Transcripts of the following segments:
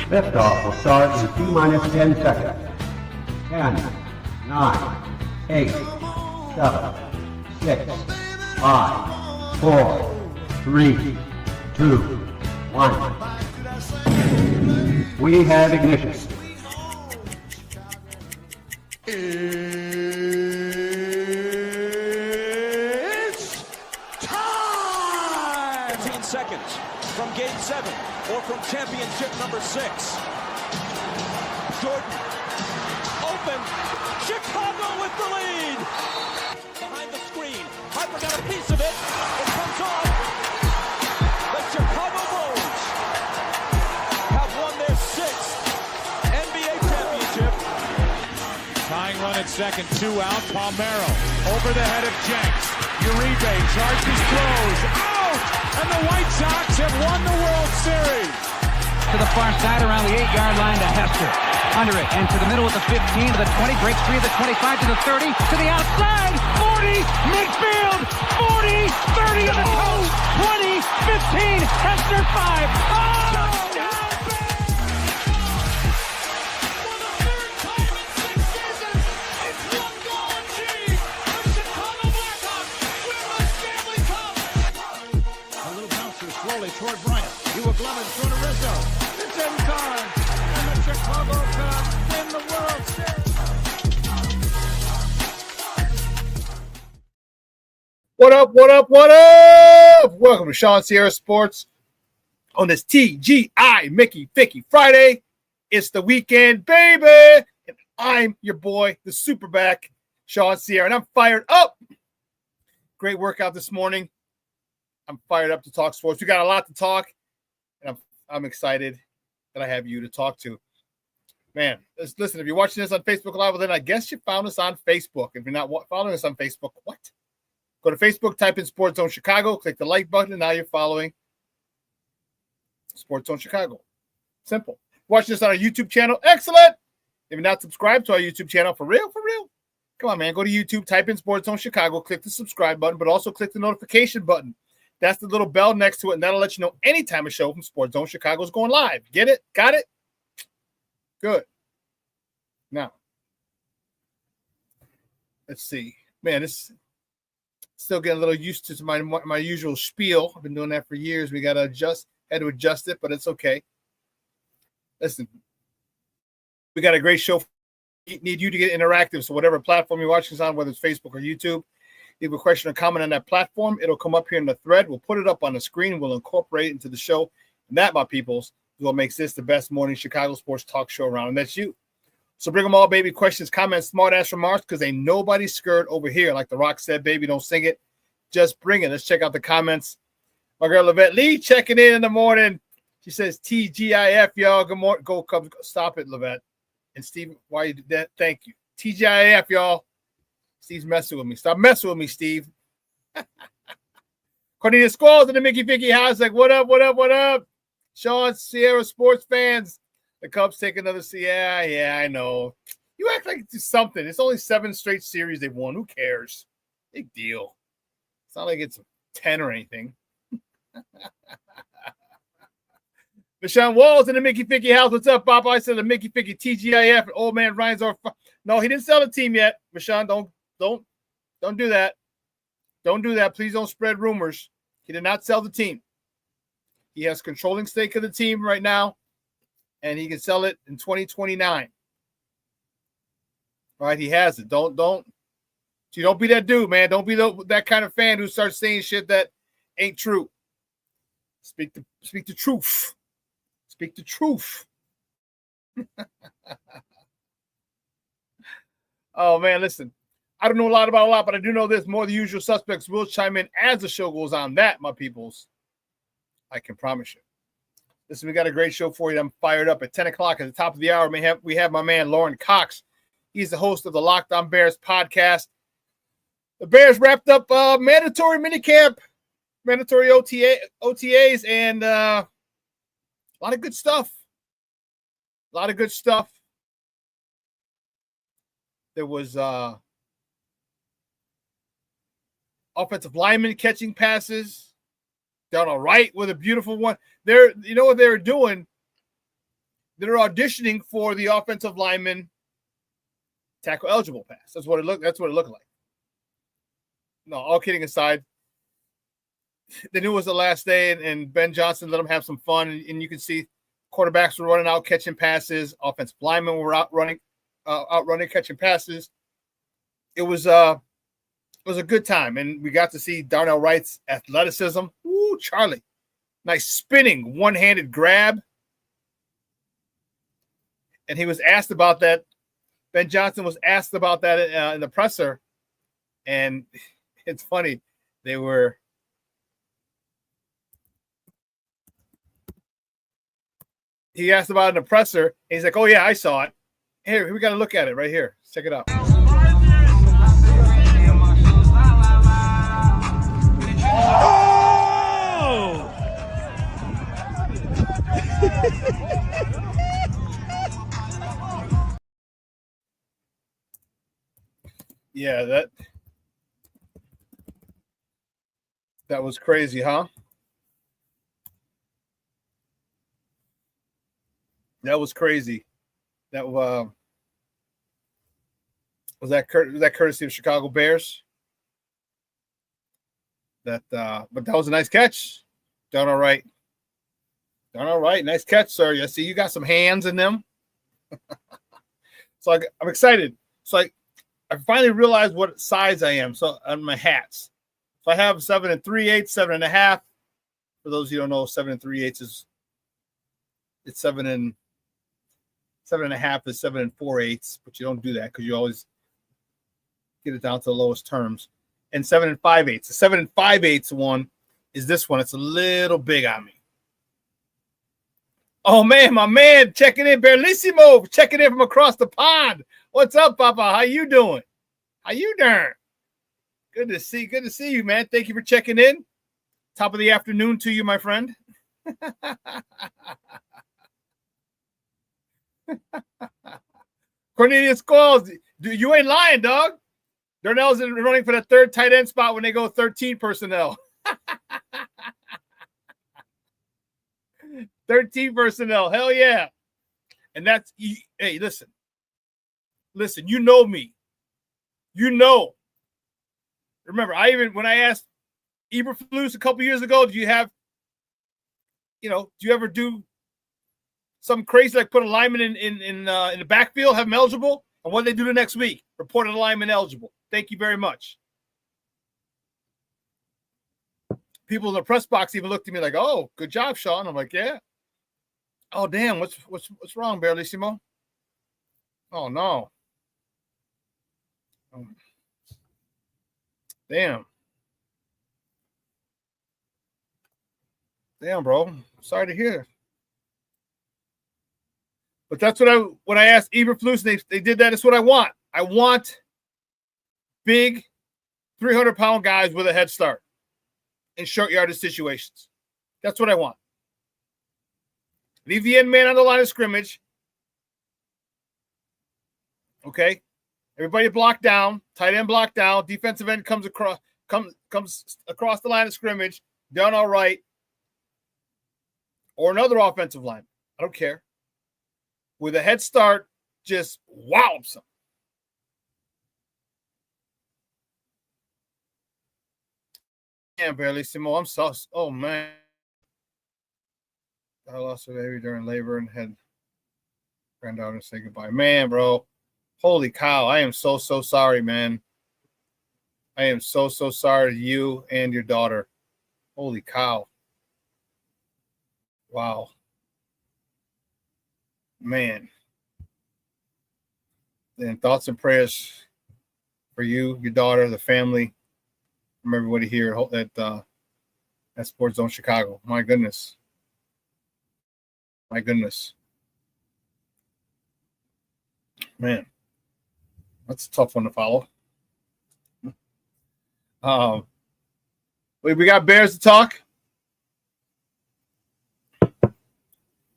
Liftoff will start in T-minus 10 seconds. 10, 9, 8, 7, 6, 5, 4, 3, 2, 1. We have ignition. It's time! 15 seconds from Game 7 or from championship number 6. Jordan, open, Chicago with the lead! Behind the screen, Harper got a piece of it, it comes off. The Chicago Bulls have won their 6th NBA championship. Tying run at second, 2 out, Palmero over the head of Jenks. Uribe charges, throws, out! And the White Sox have won the World Series. To the far side around the 8-yard line to Hester. Under it and to the middle at the 15 to the 20, breaks free of the 25 to the 30, to the outside, 40, midfield, 40, 30 of the coast, 20, 15, Hester 5. Oh! Toward Bryant. He will glove it through to Rizzo. It's in time. And the Chicago Cubs win the World Series. What up, what up, what up? Welcome to Shawn Sierra Sports on this TGI Mickey Ficky Friday. It's the weekend, baby. And I'm your boy, the Superback, Shawn Sierra, and I'm fired up. Great workout this morning. I'm fired up to talk sports. We got a lot to talk, and I'm excited that I have you to talk to. Man, listen, if you're watching this on Facebook Live, well, then I guess you found us on Facebook. If you're not following us on Facebook, what? Go to Facebook, type in Sports Zone Chicago, click the like button, and now you're following Sports Zone Chicago. Simple. Watching this on our YouTube channel, excellent. If you're not subscribed to our YouTube channel, for real, come on, man. Go to YouTube, type in Sports Zone Chicago, click the subscribe button, but also click the notification button. That's the little bell next to it, and that'll let you know anytime a show from Sports Zone Chicago is going live. Get it? Got it? Good. Now, let's see. Man, this still getting a little used to my usual spiel. I've been doing that for years. We got to had to adjust it, but it's okay. Listen, we got a great show. We need you to get interactive, so whatever platform you're watching us on, whether it's Facebook or YouTube, leave a question or comment on that platform. It'll come up here in the thread. We'll put it up on the screen. We'll incorporate it into the show. And that, my peoples, is what makes this the best morning Chicago sports talk show around. And that's you. So bring them all, baby. Questions, comments, smart-ass remarks, because ain't nobody scared over here. Like The Rock said, baby, don't sing it. Just bring it. Let's check out the comments. My girl, Lavette Lee, checking in the morning. She says, TGIF, y'all. Good morning. Go Cubs. Stop it, Lavette. And Steve, why you did that? Thank you. TGIF, y'all. Steve's messing with me. Stop messing with me, Steve. Cornelia Squalls in the Mickey Ficky house. Like, what up, what up, what up? Shawn Sierra sports fans. The Cubs take another. Yeah, I know. You act like it's something. It's only 7 straight series they've won. Who cares? Big deal. It's not like it's 10 or anything. Deshaun Walls in the Mickey Ficky house. What's up, Bob? I said the Mickey Ficky TGIF. Old man Ryan's our. No, he didn't sell the team yet. Deshaun, don't do that. Don't do that. Please don't spread rumors. He did not sell the team. He has controlling stake of the team right now, and he can sell it in 2029. All right, he has it. Don't be that dude, man. Don't be that kind of fan who starts saying shit that ain't true. Speak the truth. Speak the truth. Oh, man, listen. I don't know a lot about a lot, but I do know this. More of the usual suspects will chime in as the show goes on. That, my peoples, I can promise you. Listen, we got a great show for you. I'm fired up. At 10 o'clock at the top of the hour, we have my man, Lauren Cox. He's the host of the Locked On Bears podcast. The Bears wrapped up mandatory minicamp, mandatory OTAs, and a lot of good stuff. There was offensive linemen catching passes, Down all right with a beautiful one. You know what they were doing? They're auditioning for the offensive lineman tackle eligible pass. That's what it looked like. No, all kidding aside, they knew it was the last day, and Ben Johnson let them have some fun. And you can see quarterbacks were running out, catching passes. Offensive linemen were outrunning, catching passes. It was a good time, and we got to see Darnell Wright's athleticism. Ooh, Charlie, nice spinning one-handed grab. And he was asked about that. Ben Johnson was asked about that in the presser, and it's funny. He asked about it in the presser, and he's like, "Oh yeah, I saw it. Here, we got to look at it right here. Check it out." Oh! Yeah, that was crazy, huh? That was crazy. That was that courtesy of Chicago Bears. But that was a nice catch. Done all right. Nice catch, sir. I see you got some hands in them. So I'm excited. So I finally realized what size I am. So on my hats. So I have 7 3/8, 7.5. For those of you who don't know, 7 3/8 it's 7 7.5 is 7 4/8, but you don't do that because you always get it down to the lowest terms. And 7 5/8. The 7 5/8 one is this one. It's a little big on me. Oh man, my man checking in, Bellissimo, checking in from across the pond. What's up, Papa? How you doing? How you doing? Good to see you, man. Thank you for checking in. Top of the afternoon to you, my friend. Cornelius Squalls, you ain't lying, dog. Darnell's running for the third tight end spot when they go 13 personnel. 13 personnel. Hell yeah. And that's, hey, listen, you know me. You know. Remember, when I asked Eberflus a couple years ago, do you ever do something crazy like put a lineman in the backfield, have him eligible? And what did they do the next week? Reported a lineman eligible. Thank you very much. People in the press box even looked at me like, "Oh, good job, Shawn." I'm like, "Yeah." Oh, damn, what's wrong, Bellissimo? Oh no. Damn, bro. Sorry to hear. But that's what I asked Eberflus, they did that. It's what I want. I want big 300-pound guys with a head start in short yardage situations. That's what I want. Leave the end man on the line of scrimmage. Okay? Everybody block down. Tight end block down. Defensive end comes across the line of scrimmage. Done all right. Or another offensive line. I don't care. With a head start, just wallops them. Yeah, Bellissimo. I'm sus. Oh, man. I lost a baby during labor and had granddaughter say goodbye. Man, bro. Holy cow. I am so sorry, man. I am so sorry to you and your daughter. Holy cow. Wow. Man. And thoughts and prayers for you, your daughter, the family, from everybody here at Sports Zone Chicago. My goodness. Man, that's a tough one to follow. We got Bears to talk.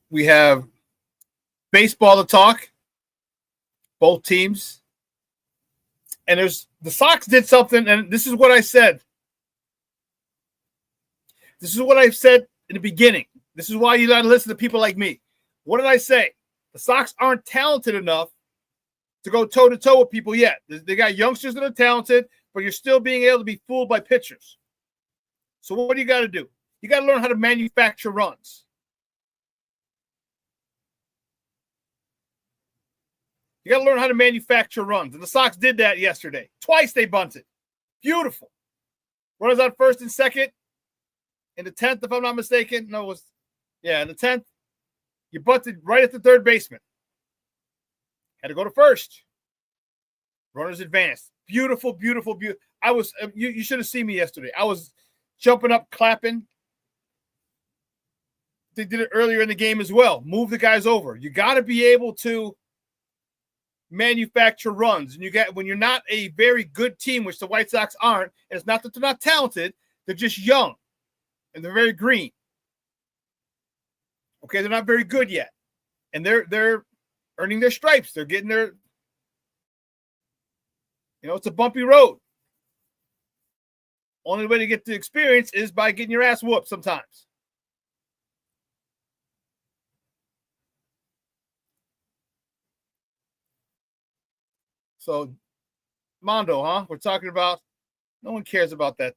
We have baseball to talk. Both teams. And the Sox did something, and this is what I said. This is what I've said in the beginning. This is why you got to listen to people like me. What did I say? The Sox aren't talented enough to go toe-to-toe with people yet. They got youngsters that are talented, but you're still being able to be fooled by pitchers. So what do you got to do? You got to learn how to manufacture runs. You got to learn how to manufacture runs. And the Sox did that yesterday. Twice they bunted. Beautiful. Runners on first and second. In the 10th, if I'm not mistaken. No, it was, in the 10th. You bunted right at the third baseman. Had to go to first. Runners advanced. Beautiful, beautiful, beautiful. I was, you should have seen me yesterday. I was jumping up, clapping. They did it earlier in the game as well. Move the guys over. You got to be able to manufacture runs. And when you're not a very good team, which the White Sox aren't, and it's not that they're not talented, they're just young and they're very green. Okay, they're not very good yet. And they're earning their stripes. They're getting their, it's a bumpy road. Only way to get the experience is by getting your ass whooped sometimes. So, Mondo, huh? We're talking about, no one cares about that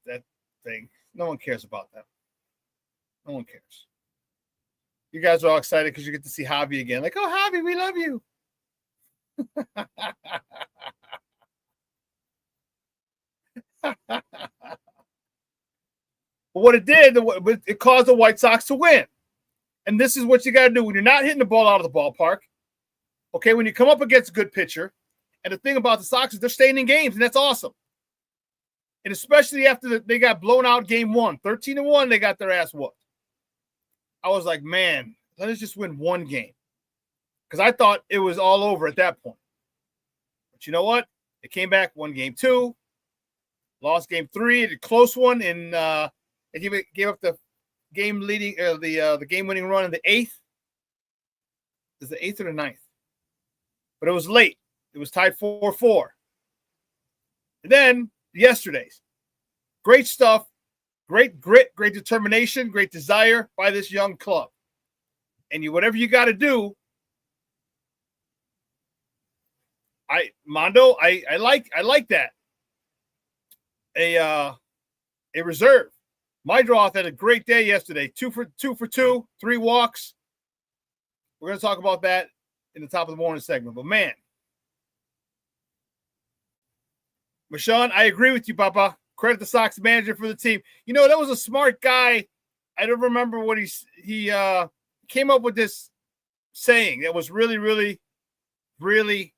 thing. No one cares about that. No one cares. You guys are all excited because you get to see Javi again. Like, oh, Javi, we love you. But what it did, it caused the White Sox to win. And this is what you got to do when you're not hitting the ball out of the ballpark. Okay, when you come up against a good pitcher. And the thing about the Sox is they're staying in games, and that's awesome. And especially after they got blown out game 1. 13-1, they got their ass whooped. I was like, man, let us just win one game. Because I thought it was all over at that point. But you know what? They came back, won game 2, lost game 3, a close one, and they gave up the game-leading, the game-winning run in the 8th. Is the 8th or the 9th? But it was late. It was tied 4-4. And then yesterday's. Great stuff. Great grit, great determination, great desire by this young club. And whatever you got to do, I like that. A reserve. Mydroth had a great day yesterday. 2 for 2, 3 walks. We're going to talk about that in the top of the morning segment. But man, Shawn, I agree with you, Papa. Credit the Sox manager for the team. That was a smart guy. I don't remember what he came up with this saying that was really, really, really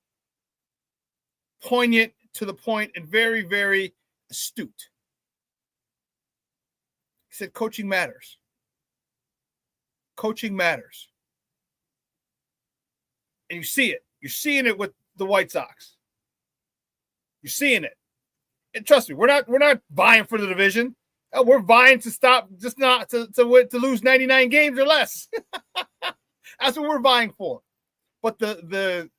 poignant, to the point, and very, very astute. He said, coaching matters. Coaching matters. And you see it. You're seeing it with the White Sox. You're seeing it. And trust me, we're not vying for the division. We're vying to stop, just not to lose 99 games or less. That's what we're vying for. But the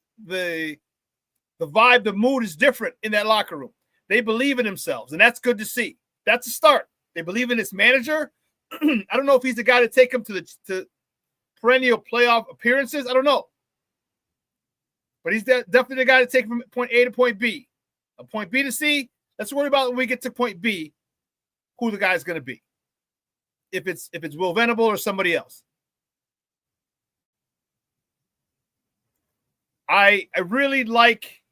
vibe, the mood is different in that locker room. They believe in themselves, and that's good to see. That's a start. They believe in this manager. I don't know if he's the guy to take them to perennial playoff appearances. I don't know. But he's definitely the guy to take from point A to point B. A point B to C. Let's worry about when we get to point B, who the guy's going to be. If it's Will Venable or somebody else. I really like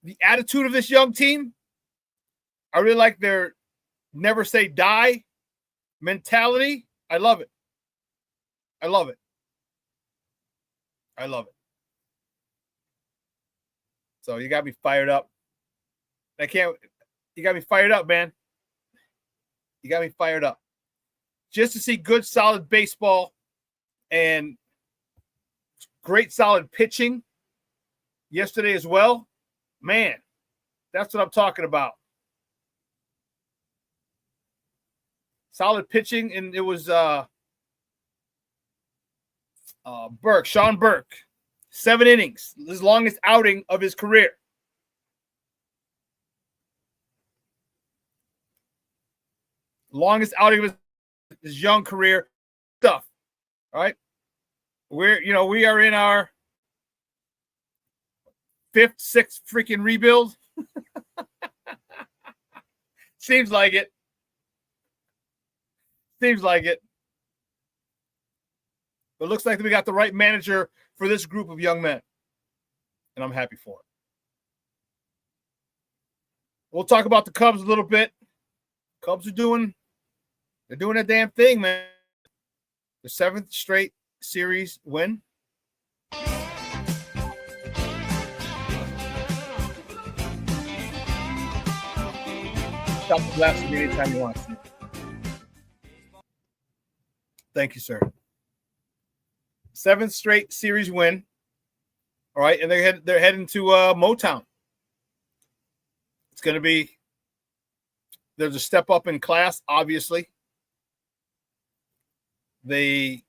the attitude of this young team. I really like their never say die mentality. I love it. I love it. I love it. So you got me fired up. You got me fired up, man. You got me fired up. Just to see good, solid baseball and great, solid pitching yesterday as well. Man, that's what I'm talking about. Solid pitching, and it was Shawn Burke. 7 innings, his longest outing of his career. Longest outing of his young career stuff. All right. We are in our 5th, 6th freaking rebuild. Seems like it. Seems like it. But it looks like we got the right manager for this group of young men. And I'm happy for it. We'll talk about the Cubs a little bit. Cubs are doing a damn thing, man. The 7th straight series win. Stop the blast me anytime you want. Thank you, sir. 7th straight series win. All right, and they're heading to Motown. It's going to be, there's a step up in class, obviously. The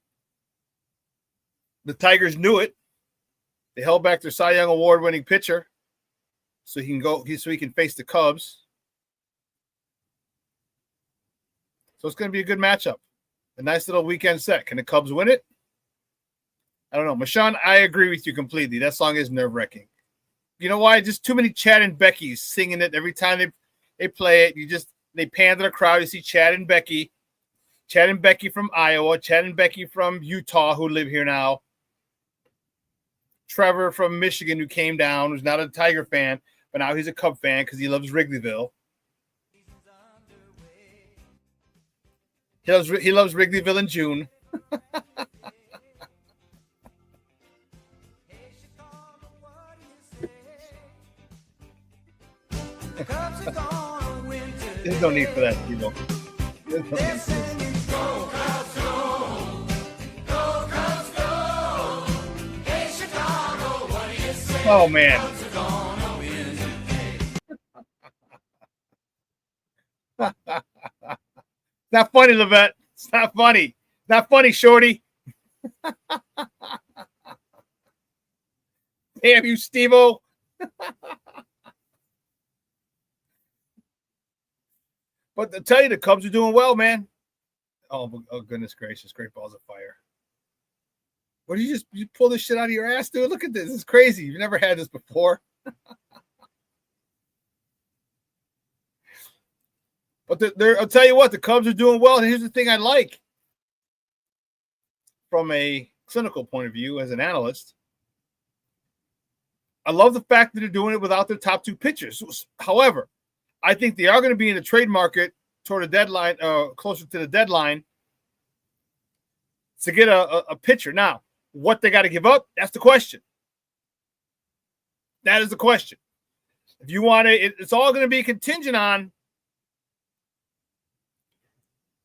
Tigers knew it. They held back their Cy Young Award-winning pitcher so he can face the Cubs. So it's going to be a good matchup. A nice little weekend set. Can the Cubs win it? I don't know. Shawn, I agree with you completely. That song is nerve-wracking. You know why? Just too many Chad and Beckys singing it every time they play it. They pan to the crowd. You see Chad and Becky. Chad and Becky from Iowa. Chad and Becky from Utah, who live here now. Trevor from Michigan, who came down, who's not a Tiger fan, but now he's a Cub fan because he loves Wrigleyville. He loves Wrigleyville in June. There's no need for that, people. Oh, man. Not funny, Levette. It's not funny. Not funny, Shorty. Damn you, Steve-O. But to tell you, the Cubs are doing well, man. Oh goodness gracious. Great balls of fire. What do you pull this shit out of your ass, dude? Look at this. It's crazy. You've never had this before. But I'll tell you what, the Cubs are doing well. And here's the thing I like from a clinical point of view as an analyst. I love the fact that they're doing it without their top 2 pitchers. However, I think they are going to be in the trade market toward a deadline, closer to the deadline, to get a pitcher. Now, what they got to give up, that's the question. That is the question. If you want it's all going to be contingent on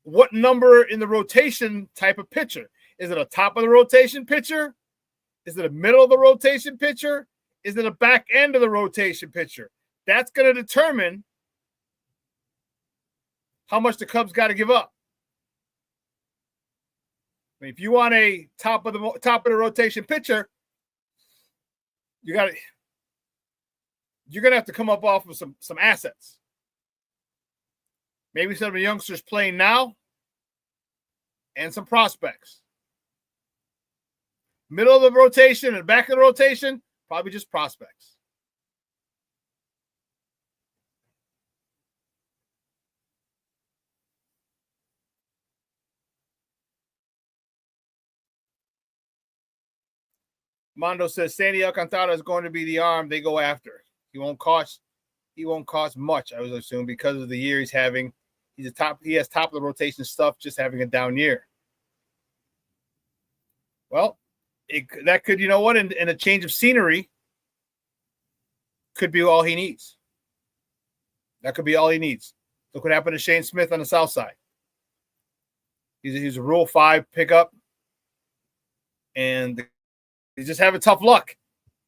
what number in the rotation type of pitcher. Is it a top of the rotation pitcher? Is it a middle of the rotation pitcher? Is it a back end of the rotation pitcher? That's going to determine how much the Cubs got to give up. I mean, if you want a top of the rotation pitcher, you're going to have to come up off of some assets. Maybe some of the youngsters playing now and some prospects. Middle of the rotation and back of the rotation, probably just prospects. Mondo says Sandy Alcantara is going to be the arm they go after. He won't cost much, I would assume, because of the year he's having. He has top of the rotation stuff, just having a down year. Well, that could, you know what, and a change of scenery could be all he needs. That could be all he needs. Look what happened to Shane Smith on the south side. He's a Rule 5 pickup, and he's just having tough luck.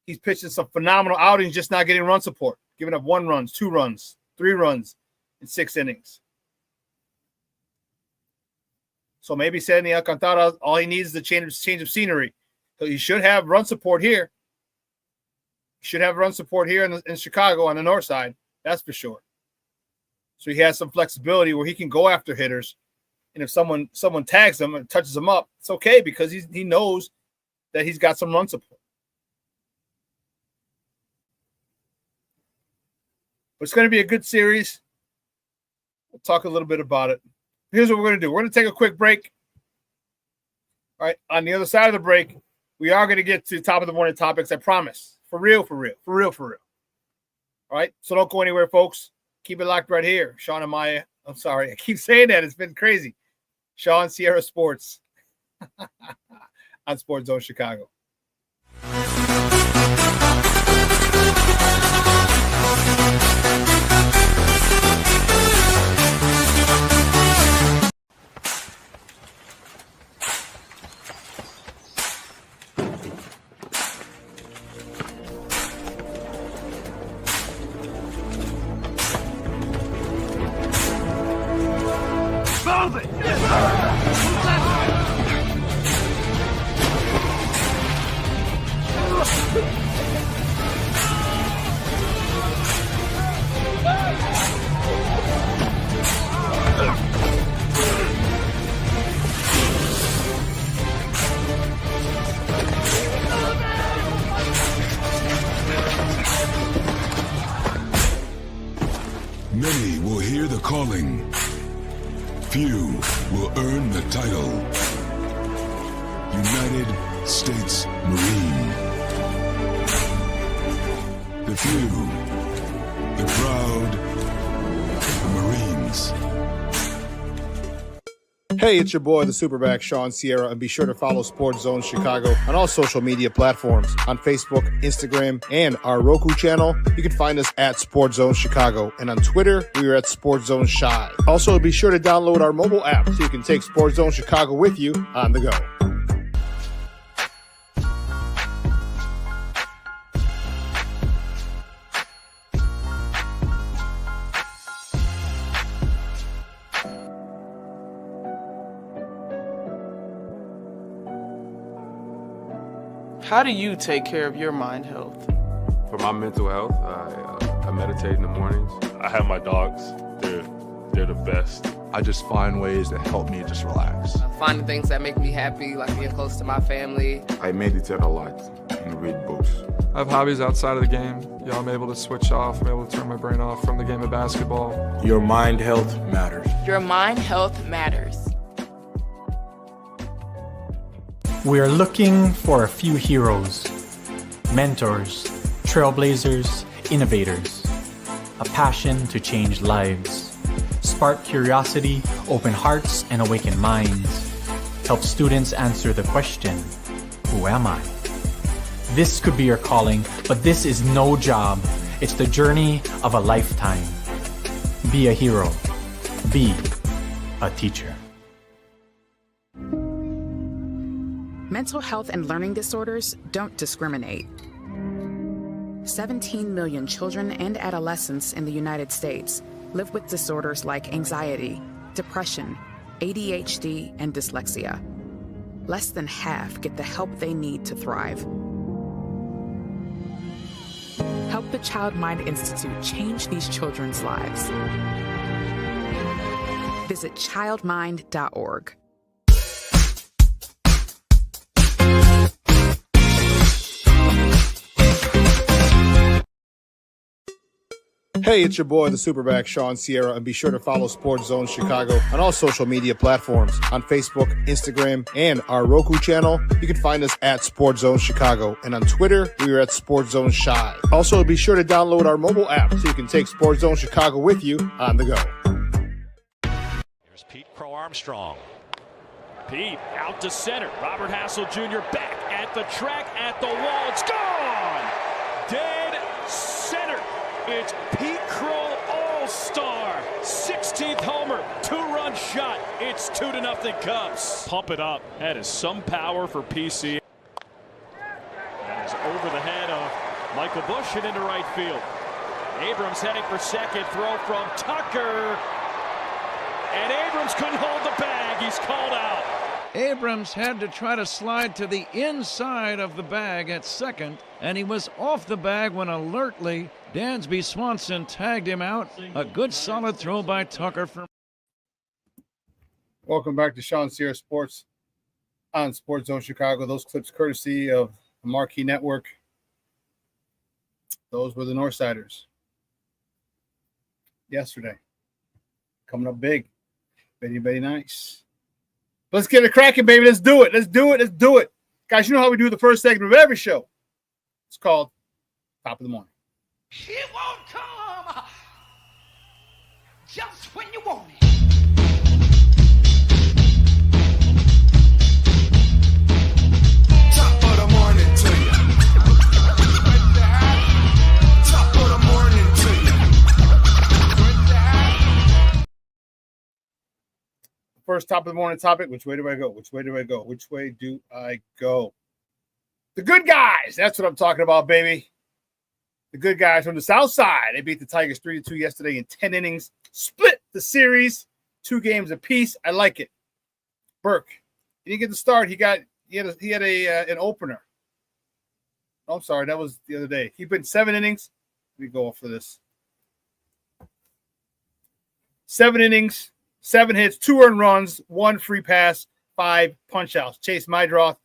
He's pitching some phenomenal outings, just not getting run support, giving up 1 run, 2 runs, 3 runs in 6 innings. So maybe Sandy Alcantara, all he needs is a change of scenery. So he should have run support here. He should have run support here in Chicago on the north side. That's for sure. So he has some flexibility where he can go after hitters. And if someone tags him and touches him up, it's okay because he knows that he's got some run support. But it's going to be a good series. We'll talk a little bit about it. Here's what we're going to do. We're going to take a quick break. All right. On the other side of the break, we are going to get to top of the morning topics. I promise. For real. All right. So don't go anywhere, folks. Keep it locked right here. Shawn and Maya. I'm sorry. I keep saying that. It's been crazy. Shawn, Sierra Sports on Sports Zone Chicago. Many will hear the calling. Few will earn the title. United States Marine. The few, the proud, the Marines. Hey, it's your boy, the Superback, Shawn Sierra, and be sure to follow Sports Zone Chicago on all social media platforms, on Facebook, Instagram, and our Roku channel. You can find us at Sports Zone Chicago, and on Twitter, we are at Sports Zone Shy. Also, be sure to download our mobile app so you can take Sports Zone Chicago with you on the go. How do you take care of your mind health? For my mental health, I meditate in the mornings. I have my dogs. They're the best. I just find ways that help me just relax. Finding things that make me happy, like being close to my family. I meditate a lot and read books. I have hobbies outside of the game. I'm able to switch off. I'm able to turn my brain off from the game of basketball. Your mind health matters. Your mind health matters. We are looking for a few heroes, mentors, trailblazers, innovators, a passion to change lives, spark curiosity, open hearts, and awaken minds, help students answer the question, who am I? This could be your calling, but this is no job. It's the journey of a lifetime. Be a hero. Be a teacher. Mental health and learning disorders don't discriminate. 17 million children and adolescents in the United States live with disorders like anxiety, depression, ADHD, and dyslexia. Less than half get the help they need to thrive. Help the Child Mind Institute change these children's lives. Visit childmind.org. Hey, it's your boy, the Superback, Shawn Sierra, and be sure to follow Sports Zone Chicago on all social media platforms, on Facebook, Instagram, and our Roku channel. You can find us at Sports Zone Chicago, and on Twitter, we are at Sports Zone Shy. Also, be sure to download our mobile app so you can take Sports Zone Chicago with you on the go. Here's Pete Crow Armstrong. Pete out to center. Robert Hassel Jr. back at the track, at the wall. It's gone! Dead center. It's Pete Crow All-Star. 16th homer, 2-run shot. It's 2-0 Cubs. Pump it up. That is some power for PC. That is over the head of Michael Bush and into right field. Abrams heading for second. Throw from Tucker. And Abrams couldn't hold the bag. He's called out. Abrams had to try to slide to the inside of the bag at second, and he was off the bag when alertly Dansby Swanson tagged him out. A good solid throw by Tucker for. Welcome back to Shawn Sierra Sports on Sports Zone Chicago. Those clips courtesy of the Marquee Network. Those were the Northsiders yesterday. Coming up big. Very, very nice. Let's get it cracking, baby. Let's do it. Let's do it. Let's do it. Guys, you know how we do the first segment of every show. It's called Top of the Morning. It won't come just when you want it. Top of the morning to you. Top of the morning to you. First top of the morning topic. Which way do I go? Which way do I go? Which way do I go? The good guys. That's what I'm talking about, baby. The good guys from the South Side. They beat the Tigers 3-2 yesterday in 10 innings. Split the series, 2 games apiece. I like it. Burke. He didn't get the start. He had an opener. Oh, I'm sorry. That was the other day. He put in 7 innings. Let me go off for this. 7 innings. 7 hits, 2 earned runs, 1 free pass, 5 punch outs. Chase Mydroth,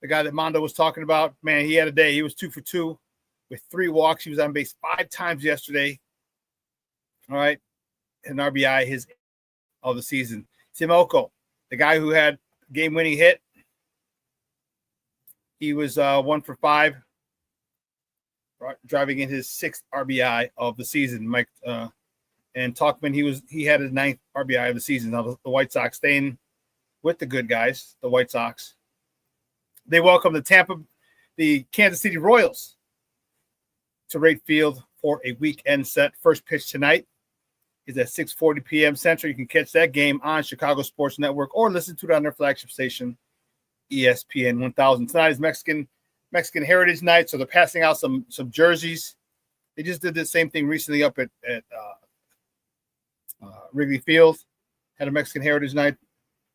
the guy that Mondo was talking about, man, he had a day. He was 2 for 2 with 3 walks. He was on base 5 times yesterday. All right. An RBI, his of the season. Tim Oko, the guy who had game-winning hit. He was 1 for 5, driving in his 6th RBI of the season. Mike and Talkman, he had his 9th RBI of the season. Now the White Sox staying with the good guys, the White Sox. They welcome the Kansas City Royals to Rate Field for a weekend set. First pitch tonight is at 6:40 p.m. Central. You can catch that game on Chicago Sports Network or listen to it on their flagship station, ESPN 1000. Tonight is Mexican Heritage Night, so they're passing out some jerseys. They just did the same thing recently up at Wrigley Field, had a Mexican Heritage Night,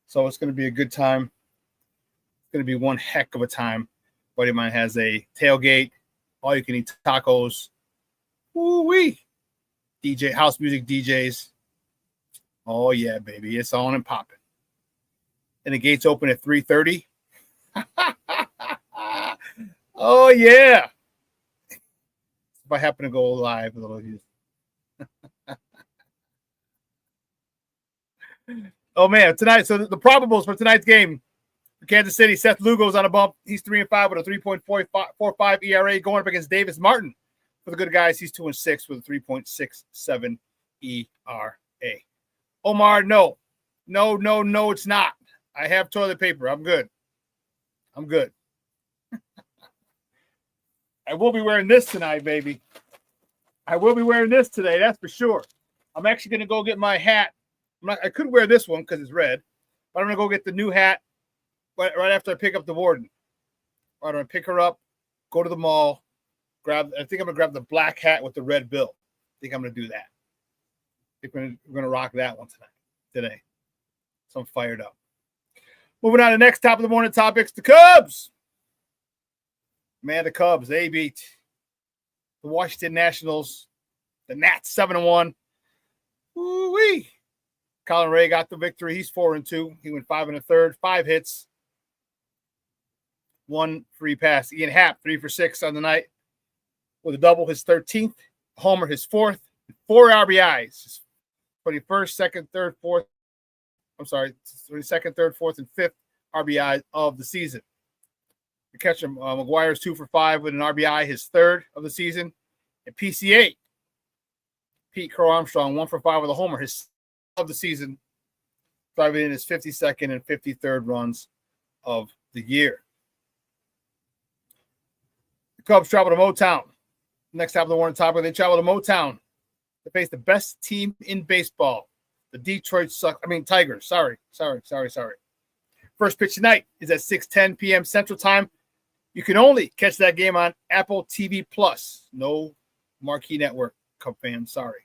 so it's going to be a good time. It's going to be one heck of a time. Buddy of mine has a tailgate, all-you-can-eat tacos, woo-wee, DJ, house music DJs. Oh, yeah, baby, it's on and popping. And the gates open at 3:30. Oh, yeah. If I happen to go live a little bit. Oh, man, tonight. So the probables for tonight's game for Kansas City, Seth Lugo's on a bump. He's 3-5 with a 3.45 ERA going up against Davis Martin. For the good guys, he's 2-6 with a 3.67 ERA. Omar, no, it's not. I have toilet paper. I'm good. I will be wearing this tonight, baby. I will be wearing this today, that's for sure. I'm actually going to go get my hat. I could wear this one because it's red, but I'm going to go get the new hat right after I pick up the warden. I'm going to pick her up, go to the mall, I think I'm going to grab the black hat with the red bill. I think I'm going to do that. I think we're going to rock that one today. So I'm fired up. Moving on to the next top of the morning topics, the Cubs. Man, the Cubs, they beat the Washington Nationals, the Nats 7-1. Woo-wee. Colin Ray got the victory. He's 4-2. He went 5 1/3, 5 hits, 1 free pass. Ian Happ, 3 for 6 on the night with a double, his 13th. Homer, his 4th. 4 RBIs. His 21st, 2nd, 3rd, 4th. I'm sorry, 22nd, 3rd, 4th, and 5th RBI of the season. The catcher, McGuire's 2 for 5 with an RBI, his 3rd of the season. And PCA, Pete Crow Armstrong, 1 for 5 with a homer, his of the season, driving in his 52nd and 53rd runs of the year. The Cubs travel to Motown. Next top of the morning topic, they travel to Motown to face the best team in baseball, the Detroit Tigers. Sorry. First pitch tonight is at 6:10 p.m. Central Time. You can only catch that game on Apple TV Plus. No Marquee Network, Cub fans. Sorry.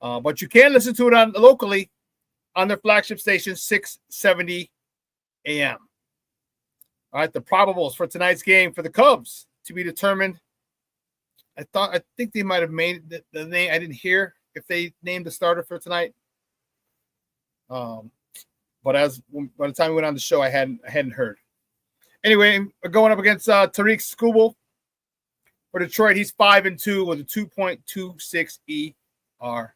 But you can listen to it locally on their flagship station, 670 a.m. All right, the probables for tonight's game for the Cubs to be determined. I think they might have made the name. I didn't hear if they named the starter for tonight. But by the time we went on the show, I hadn't heard. Anyway, going up against Tariq Skubal for Detroit. He's 5-2 with a 2.26 ERA.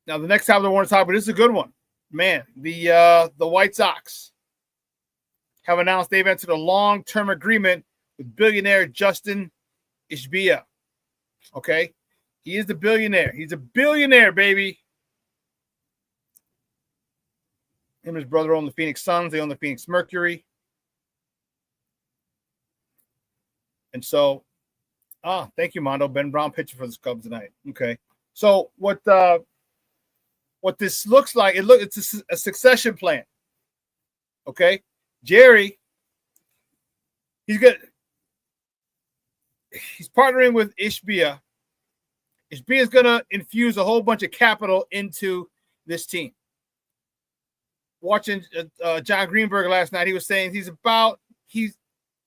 Now, the next time I want to talk about, this is a good one. Man, the White Sox have announced they've entered a long-term agreement with billionaire Justin Ishbia. Okay? He is the billionaire. He's a billionaire, baby. Him and his brother own the Phoenix Suns. They own the Phoenix Mercury. And so, thank you, Mondo. Ben Brown pitching for the Cubs tonight. Okay. So what this looks like, it's a succession plan. Okay. Jerry, he's partnering with Ishbia. Ishbia is going to infuse a whole bunch of capital into this team. Watching John Greenberg last night, he was saying he's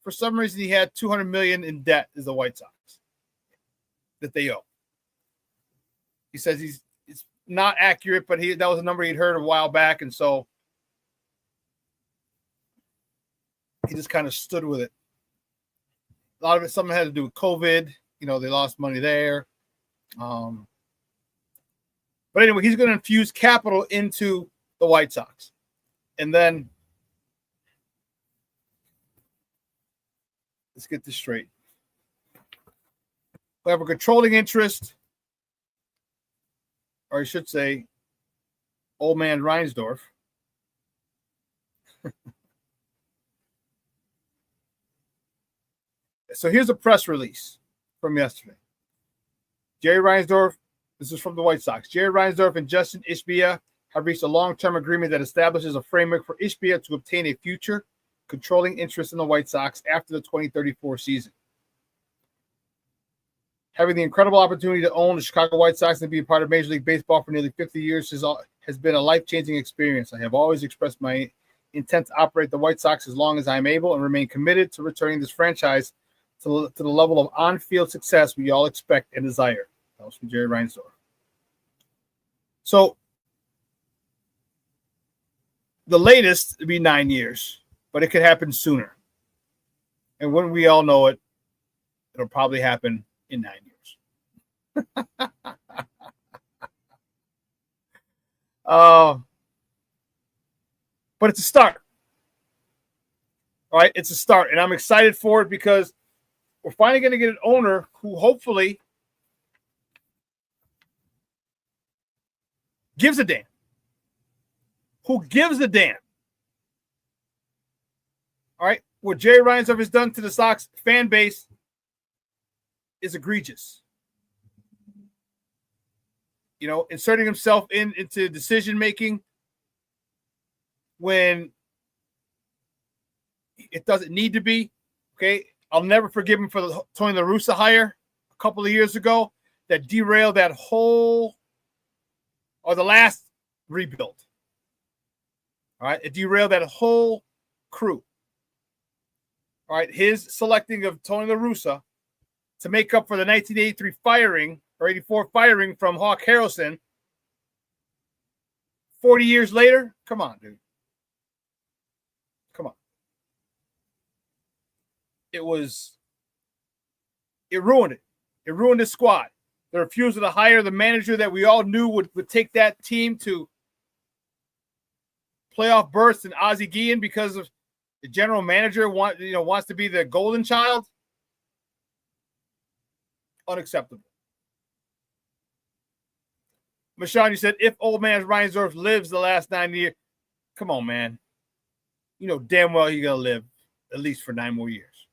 for some reason he had $200 million in debt as the White Sox that they owe. He says it's not accurate, but that was a number he'd heard a while back, and so he just kind of stood with it. A lot of it, something had to do with COVID. They lost money there. But anyway, he's going to infuse capital into the White Sox. And then, let's get this straight. We have a controlling interest, or I should say, old man Reinsdorf. So here's a press release from yesterday. Jerry Reinsdorf, this is from the White Sox. Jerry Reinsdorf and Justin Ishbia have reached a long-term agreement that establishes a framework for Ishbia to obtain a future controlling interest in the White Sox after the 2034 season. Having the incredible opportunity to own the Chicago White Sox and be a part of Major League Baseball for nearly 50 years has been a life-changing experience. I have always expressed my intent to operate the White Sox as long as I am able and remain committed to returning this franchise to the level of on-field success we all expect and desire. That was from Jerry Reinsdorf. So, the latest would be 9 years, but it could happen sooner. And when we all know it, it'll probably happen in 9 years. But it's a start. All right, it's a start. And I'm excited for it because we're finally going to get an owner who hopefully gives a damn. Who gives a damn? All right. What Jerry Reinsdorf has done to the Sox fan base is egregious. Inserting himself into decision-making when it doesn't need to be. Okay. I'll never forgive him for the Tony La Russa hire a couple of years ago that derailed that whole, or the last rebuild. All right. It derailed that whole crew. All right. His selecting of Tony La Russa to make up for the 1983 firing or 84 firing from Hawk Harrelson 40 years later. Come on, dude. Come on. It ruined it. It ruined his squad. The refusal to hire the manager that we all knew would take that team to playoff berths and Ozzie Guillen because of the general manager wants to be the golden child. Unacceptable. Shawn, you said if old man Reinsdorf lives the last 9 years, come on, man. Damn well he's gonna live at least for 9 more years.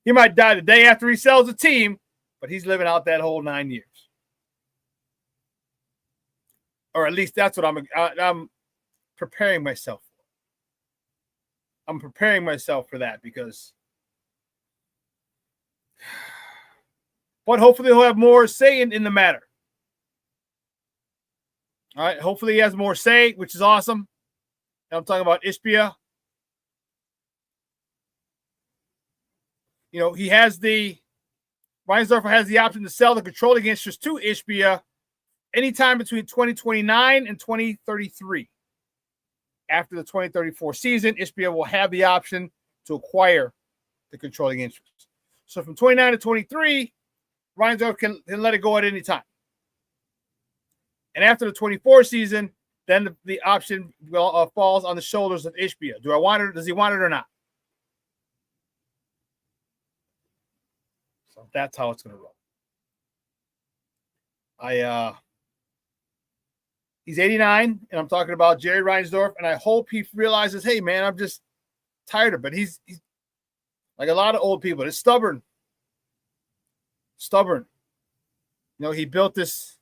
He might die the day after he sells the team, but he's living out that whole 9 years. Or at least that's what I'm preparing myself for. I'm preparing myself for that because, but hopefully he'll have more say in the matter. All right. Hopefully he has more say, which is awesome. And I'm talking about Ishbia. He has Reinsdorf has the option to sell the controlling interest to Ishbia anytime between 2029 and 2033. After the 2034 season, Ishbia will have the option to acquire the controlling interest. So from 29 to 23, Reinsdorf can let it go at any time. And after the 24 season, then the option falls on the shoulders of Ishbia. Do I want it? Does he want it or not? So that's how it's going to roll. He's 89, and I'm talking about Jerry Reinsdorf, and I hope he realizes, hey, man, I'm just tired of it. He's like a lot of old people. It's stubborn. He built this.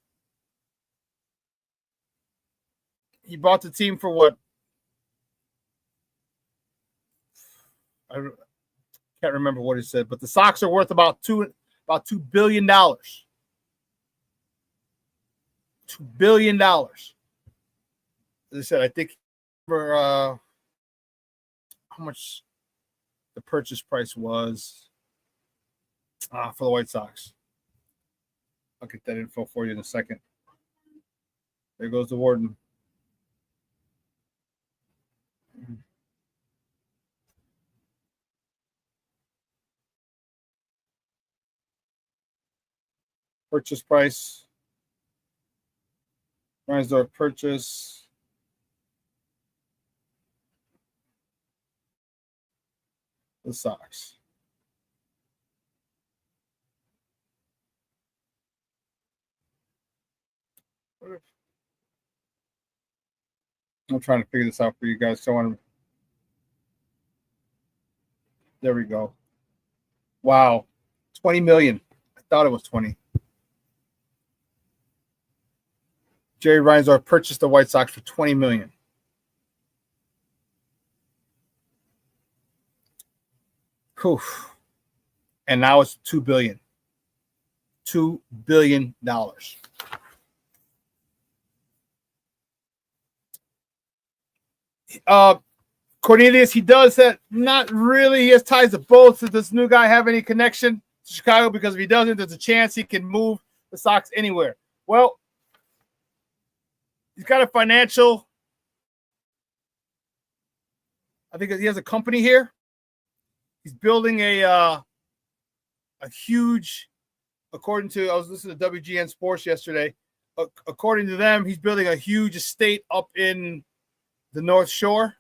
He bought the team for what? I can't remember what he said, but the Sox are worth about $2 billion. $2 billion. As I said, I think for how much the purchase price was for the White Sox. I'll get that info for you in a second. There goes the warden. Purchase price. Reinsdorf purchase. The Sox. I'm trying to figure this out for you guys. So there we go. Wow. 20 million. I thought it was 20. Jerry Reinsdorf purchased the White Sox for 20 million. Whew. And now it's $2 billion. $2 billion. Cornelius, he does that. Not really. He has ties to both. Does this new guy have any connection to Chicago? Because if he doesn't, there's a chance he can move the Sox anywhere. Well, he's got a financial. I think he has a company here. He's building a huge, according to, I was listening to WGN Sports yesterday. According to them, he's building a huge estate up in the North Shore.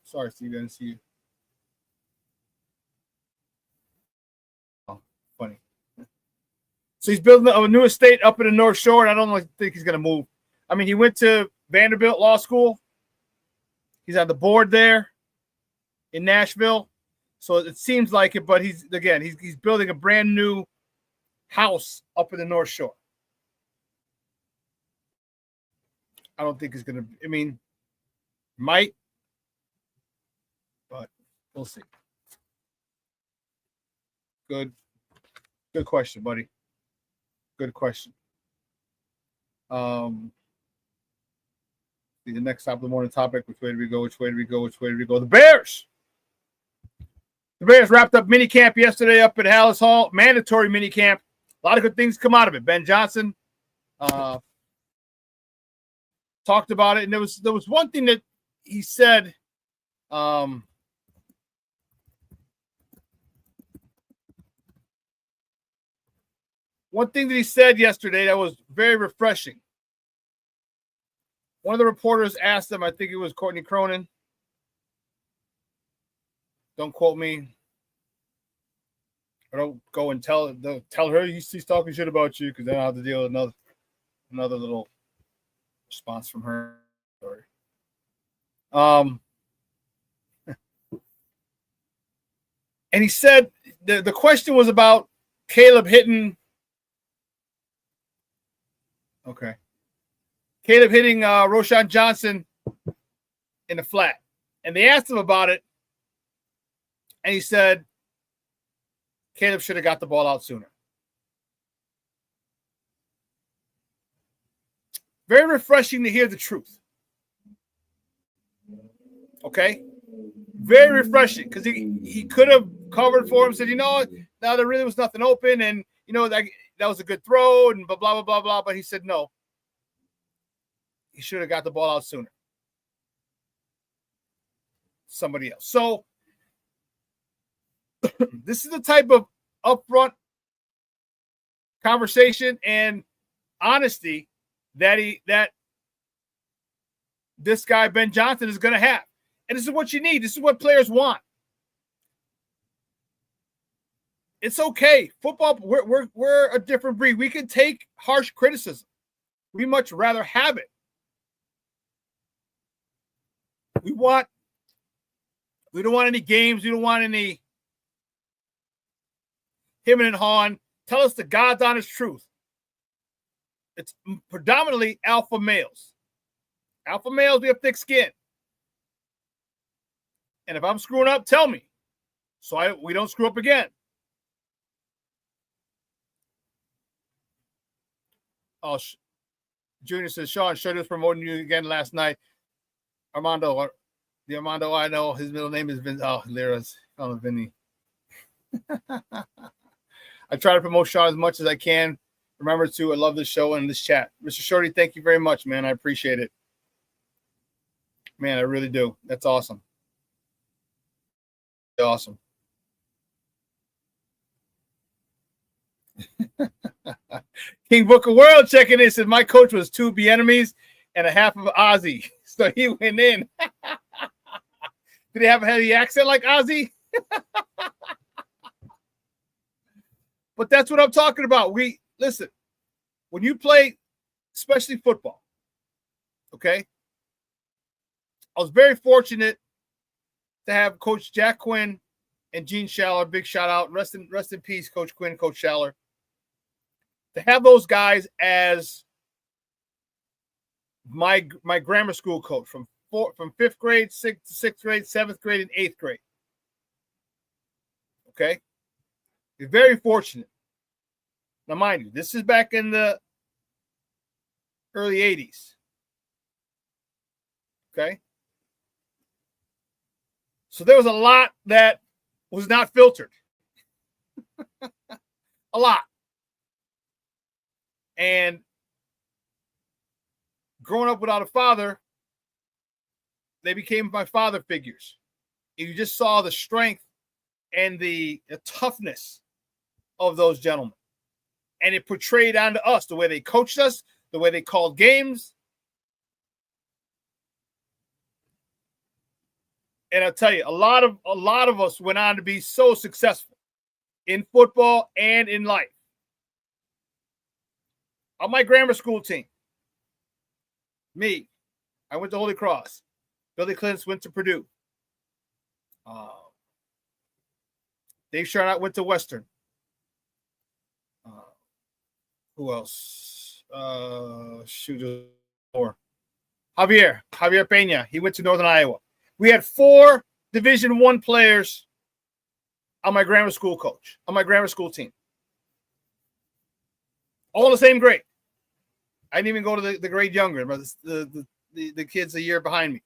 Sorry, Steve, I didn't see you. Oh, funny. So he's building a new estate up in the North Shore, and I don't think he's going to move. I mean, he went to Vanderbilt Law School. He's on the board there in Nashville. So it seems like it, but he's building a brand new house up in the North Shore. I don't think he's going to, I mean, might, but we'll see. Good question, buddy. Good question. The next top of the morning topic, which way do we go? The Bears. The Bears wrapped up minicamp yesterday up at Hallis Hall. Mandatory minicamp. A lot of good things come out of it. Ben Johnson talked about it, and there was one thing that he said. One thing that he said yesterday that was very refreshing. One of the reporters asked him, I think it was Courtney Cronin. Don't quote me. Or don't go and tell her he's talking shit about you, because then I'll have to deal with another little response from her. Sorry. And he said the question was about Caleb hitting. Okay. Caleb hitting Roshan Johnson in the flat. And they asked him about it. And he said, Caleb should have got the ball out sooner. Very refreshing to hear the truth. Okay? Very refreshing because he could have covered for him, said, no, there really was nothing open, and that was a good throw, and blah, blah, blah, blah, blah. But he said no. He should have got the ball out sooner. Somebody else. So this is the type of upfront conversation and honesty that this guy Ben Johnson is going to have. And this is what you need. This is what players want. It's okay. Football, we're a different breed. We can take harsh criticism. We much rather have it. We don't want any games. We don't want any him and hawing. Tell us the God's honest truth. It's predominantly alpha males. Alpha males, we have thick skin. And if I'm screwing up, tell me. So we don't screw up again. Oh, Junior says, Shawn, sure was promoting you again last night. Armando, the Armando I know, his middle name is Vin. Oh, Lyra's. Oh, Vinny. I try to promote Shawn as much as I can. Remember to, I love this show and this chat. Mr. Shorty, thank you very much, man. I appreciate it. Man, I really do. That's awesome. Awesome. King Booker World checking in, said my coach was 2 Bieniemys and a half of Ozzy. So he went in. Did he have a heavy accent like Ozzy? But that's what I'm talking about. Listen, when you play, especially football, okay? I was very fortunate to have Coach Jack Quinn and Gene Schaller. Big shout out. Rest in peace, Coach Quinn, Coach Schaller. To have those guys as my grammar school coach from 5th grade, 6th grade, 7th grade, and 8th grade. Okay? You're very fortunate. Now, mind you, this is back in the early 80s. Okay? So there was a lot that was not filtered. A lot. And growing up without a father, they became my father figures. You just saw the strength and the toughness of those gentlemen. And it portrayed onto us the way they coached us, the way they called games. And I'll tell you, a lot of us went on to be so successful in football and in life. On my grammar school team, me, I went to Holy Cross. Billy Clintz went to Purdue. Dave Charnock went to Western. Who else? More. Javier Pena. He went to Northern Iowa. We had 4 Division I players on my grammar school team. All in the same grade. I didn't even go to the grade younger, but the kids a year behind me.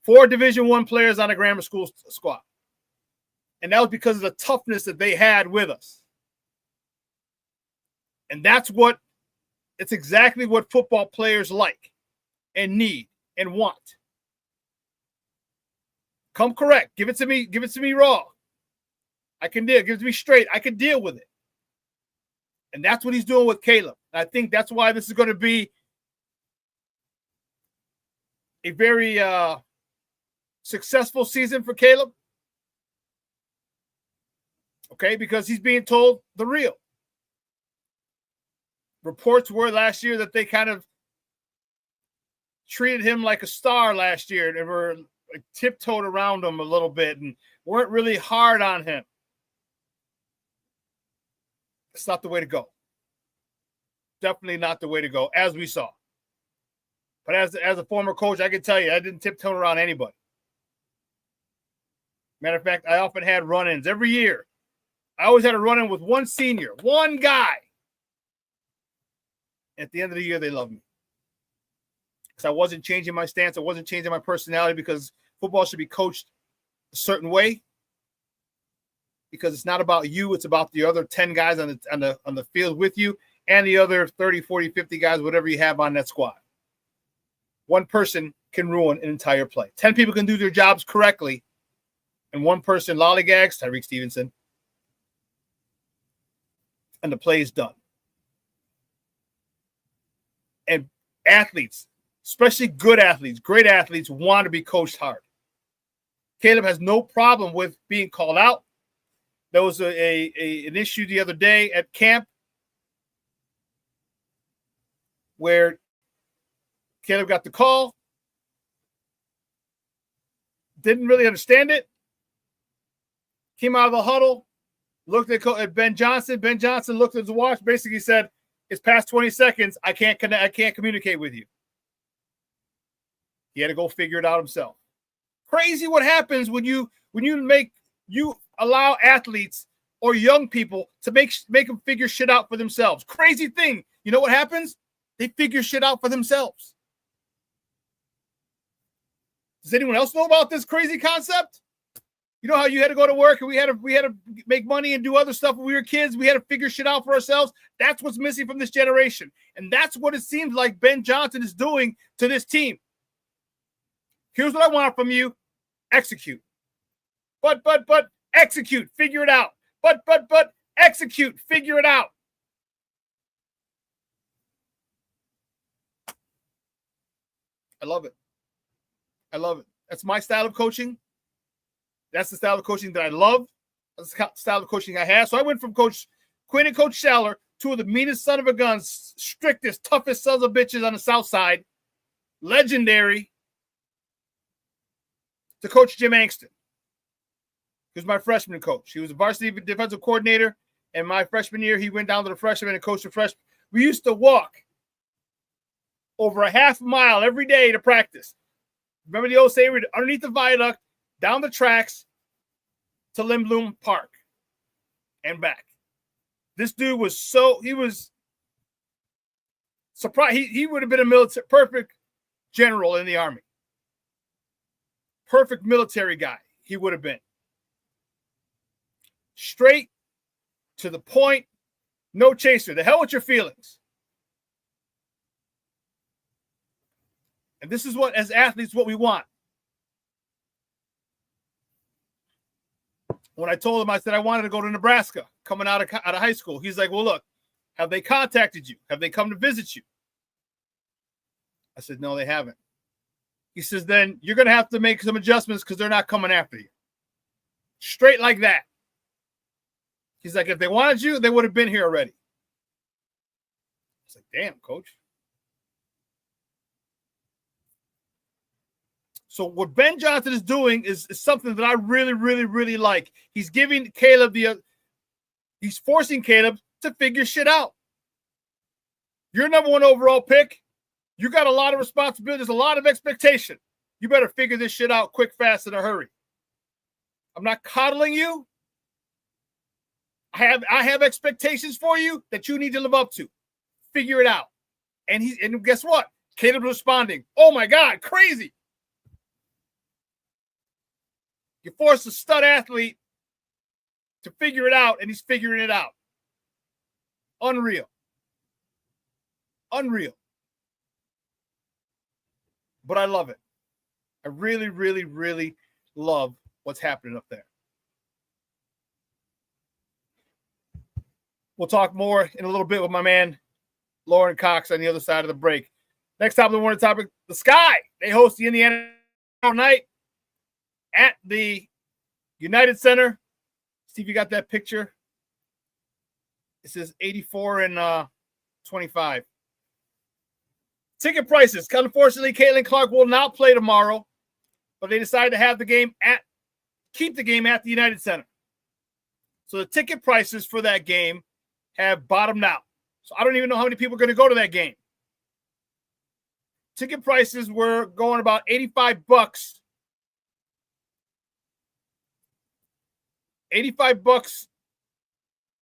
4 Division I players on a grammar school squad. And that was because of the toughness that they had with us. And it's exactly what football players like and need and want. Come correct. Give it to me raw. I can deal. Give it to me straight. I can deal with it. And that's what he's doing with Caleb. And I think that's why this is going to be a very successful season for Caleb. Okay, because he's being told the real. Reports were last year that they kind of treated him like a star last year and were like, tiptoed around him a little bit and weren't really hard on him. It's not the way to go. Definitely not the way to go, as we saw. But as a former coach, I can tell you, I didn't tiptoe around anybody. Matter of fact, I often had run-ins every year. I always had a run-in with one senior, one guy. At the end of the year, they loved me. Because I wasn't changing my stance. I wasn't changing my personality because football should be coached a certain way because it's not about you. It's about the other 10 guys on the field with you and the other 30, 40, 50 guys, whatever you have on that squad. One person can ruin an entire play. 10 people can do their jobs correctly, and one person lollygags, Tyreek Stevenson, and the play is done. And athletes, especially good athletes, great athletes, want to be coached hard. Caleb has no problem with being called out. There was an issue the other day at camp where Caleb got the call, didn't really understand it, came out of the huddle, looked at Ben Johnson. Ben Johnson looked at the watch, basically said, "It's past 20 seconds. I can't communicate with you." He had to go figure it out himself. Crazy what happens when you allow athletes or young people to make them figure shit out for themselves. Crazy thing. You know what happens? They figure shit out for themselves. Does anyone else know about this crazy concept? You know how you had to go to work and we had to make money and do other stuff when we were kids? We had to figure shit out for ourselves. That's what's missing from this generation. And that's what it seems like Ben Johnson is doing to this team. Here's what I want from you. Execute. But execute. Figure it out. But execute. Figure it out. I love it. I love it. That's my style of coaching. That's the style of coaching that I love. That's the style of coaching I have. So I went from Coach Quinn and Coach Schaller, two of the meanest son of a guns, strictest, toughest sons of bitches on the South Side, legendary, to Coach Jim Angston. He was my freshman coach. He was a varsity defensive coordinator, and my freshman year, he went down to the freshmen and coached the freshmen. We used to walk over a half mile every day to practice. Remember the old saying, underneath the viaduct, down the tracks to Lindblom Park and back. This dude was he was surprised. He would have been a perfect general in the Army. Perfect military guy he would have been. Straight to the point, no chaser. The hell with your feelings. And this is what, as athletes, what we want. When I told him, I said I wanted to go to Nebraska coming out of high school. He's like, well, look, have they contacted you? Have they come to visit you? I said, no, they haven't. He says, then you're going to have to make some adjustments because they're not coming after you. Straight like that. He's like, if they wanted you, they would have been here already. It's like, damn, coach. So what Ben Johnson is doing is something that I really, really, really like. He's giving Caleb he's forcing Caleb to figure shit out. You're number one overall pick. You got a lot of responsibility. There's a lot of expectation. You better figure this shit out quick, fast, in a hurry. I'm not coddling you. I have expectations for you that you need to live up to. Figure it out. And guess what? Caleb's responding. Oh my God, crazy. You force a stud athlete to figure it out, and he's figuring it out. Unreal. Unreal. But I love it. I really, really, really love what's happening up there. We'll talk more in a little bit with my man, Lauren Cox, on the other side of the break. Next top of the morning topic, the Sky. They host the Indiana night at the United Center. Steve, you got that picture? It says 84 and 25. Ticket prices. Unfortunately, Caitlin Clark will not play tomorrow, but they decided to have keep the game at the United Center. So the ticket prices for that game have bottomed out. So I don't even know how many people are going to go to that game. Ticket prices were going about $85. $85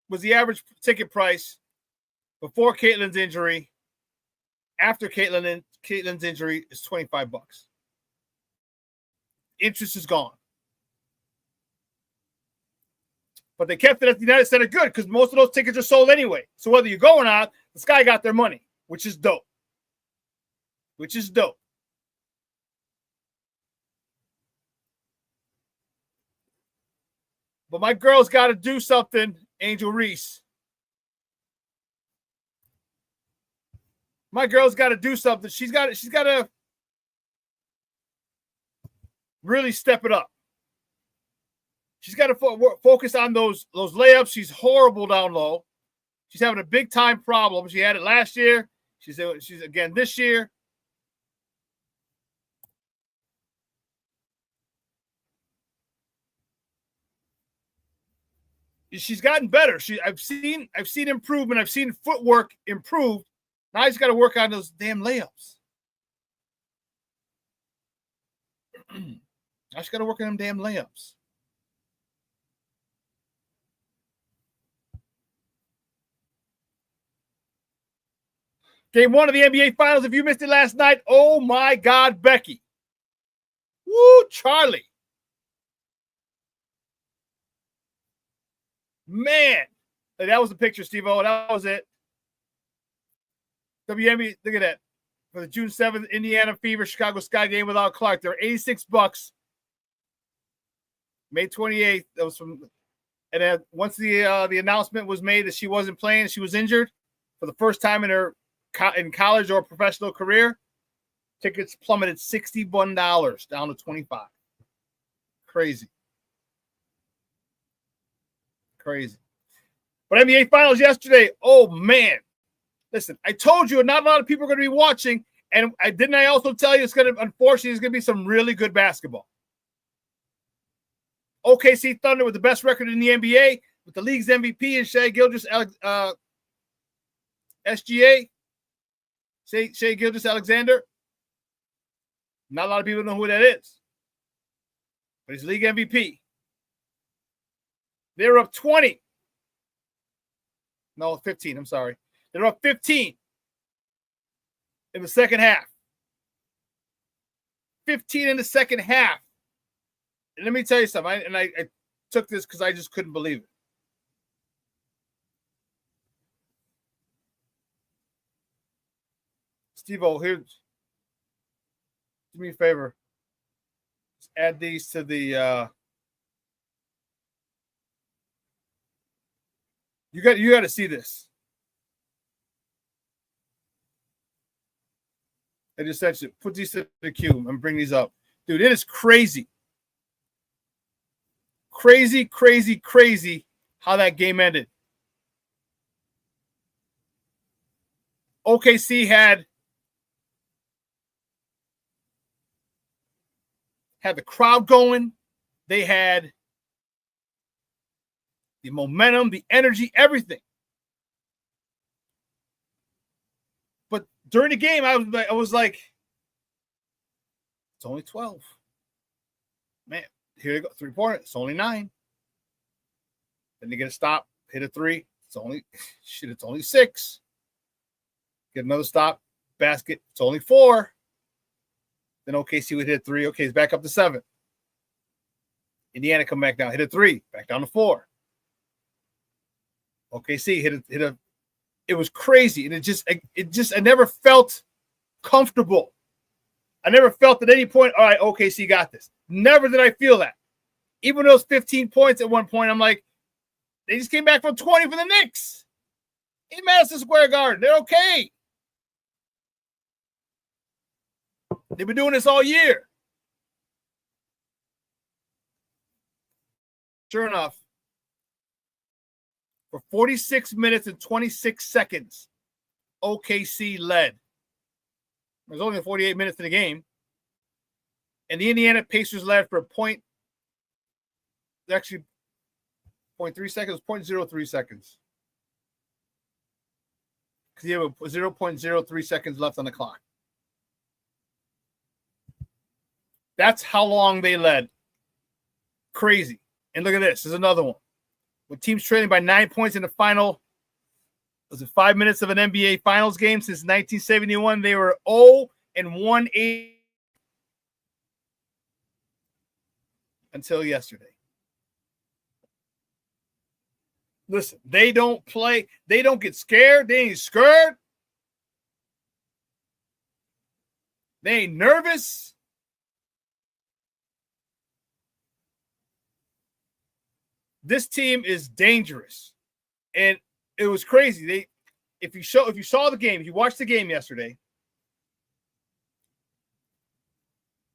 was the average ticket price before Caitlin's injury. After Caitlin's injury is $25. interest is gone. But they kept it at the United Center good because most of those tickets are sold anyway. So whether you go or not, the Sky got their money, which is dope. Which is dope. But my girl's got to do something, Angel Reese. My girl's got to do something. She's got to really step it up. She's got to focus on those layups. She's horrible down low. She's having a big time problem. She had it last year. She's again this year. She's gotten better. I've seen improvement. I've seen footwork improve. Now I just got to work on those damn layups. I just got to work on them damn layups. Game 1 of the NBA Finals. If you missed it last night, oh my God, Becky. Woo, Charlie. Man, that was the picture, Steve-O. That was it. WNBA, look at that. For the June 7th Indiana Fever Chicago Sky game without Clark. They're $86. May 28th. That was from, and then once the announcement was made that she wasn't playing, she was injured for the first time in her in college or professional career, tickets plummeted $61 down to $25. Crazy. But NBA Finals yesterday, oh man. Listen, I told you not a lot of people are going to be watching, and I also tell you unfortunately, it's going to be some really good basketball. OKC Thunder with the best record in the NBA, with the league's MVP and Shai Gilgeous SGA. Shai Gilgeous-Alexander. Not a lot of people know who that is. But he's league MVP. They're up 20. No, 15. I'm sorry. They're up 15 in the second half. 15 in the second half. And let me tell you something. I took this because I just couldn't believe it. Steve-O, here, do me a favor. Just add these to the you got to see this. I just said to put these to the queue and bring these up. Dude, it is crazy. Crazy how that game ended. OKC had the crowd going. They had the momentum, the energy, everything. But during the game, I was like, it's only 12. Man, here you go. 3-pointer. It's only 9. Then they get a stop, hit a 3. It's only 6. Get another stop, basket. It's only 4. Then OKC would hit 3. Okay, it's back up to 7. Indiana come back down, hit a 3, back down to 4. OKC hit a. It was crazy, and I never felt comfortable. I never felt at any point, all right, OKC got this. Never did I feel that. Even those 15 points at one point, I'm like, they just came back from 20 for the Knicks in Madison Square Garden. They're okay. They've been doing this all year. Sure enough, for 46 minutes and 26 seconds, OKC led. There's only 48 minutes in the game. And the Indiana Pacers led for actually 0.3 seconds, 0.03 seconds. Because you have 0.03 seconds left on the clock. That's how long they led. Crazy. And look at this. There's another one. With teams trailing by 9 points in the final, was it 5 minutes of an NBA Finals game since 1971? They were 0-1-8. until yesterday. Listen, they don't play. They don't get scared. They ain't scared. They ain't nervous. This team is dangerous. And it was crazy. If you saw the game, if you watched the game yesterday,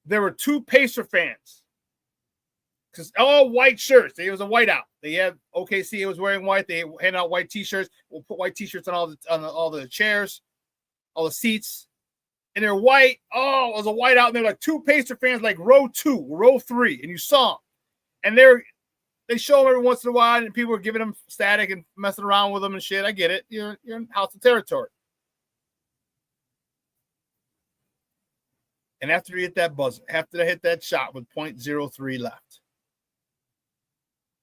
there were 2 Pacer fans. Because all white shirts. It was a whiteout. They had OKC. It was wearing white. They handed out white T-shirts. We'll put white T-shirts on all the chairs, all the seats, and they're white. Oh, it was a whiteout. And they're like 2 Pacer fans, like row 2, row 3, and you saw them. And they show them every once in a while, and people are giving them static and messing around with them and shit. I get it. You're in House of Territory. And after they hit that buzzer, after they hit that shot with .03 left,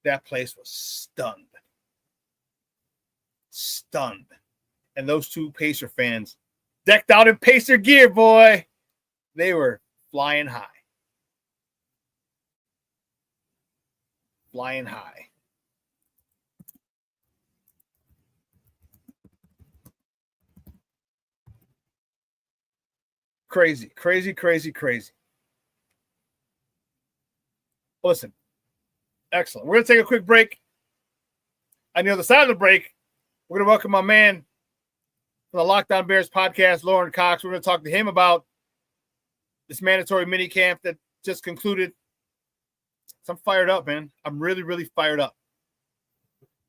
that place was stunned. Stunned. And those 2 Pacer fans, decked out in Pacer gear, boy, they were flying high. Flying high. Crazy, crazy, crazy, crazy. Listen, excellent. We're going to take a quick break. On the other side of the break, we're going to welcome my man from the Lockdown Bears podcast, Lauren Cox. We're going to talk to him about this mandatory mini camp that just concluded. So I'm fired up, man. I'm really, really fired up.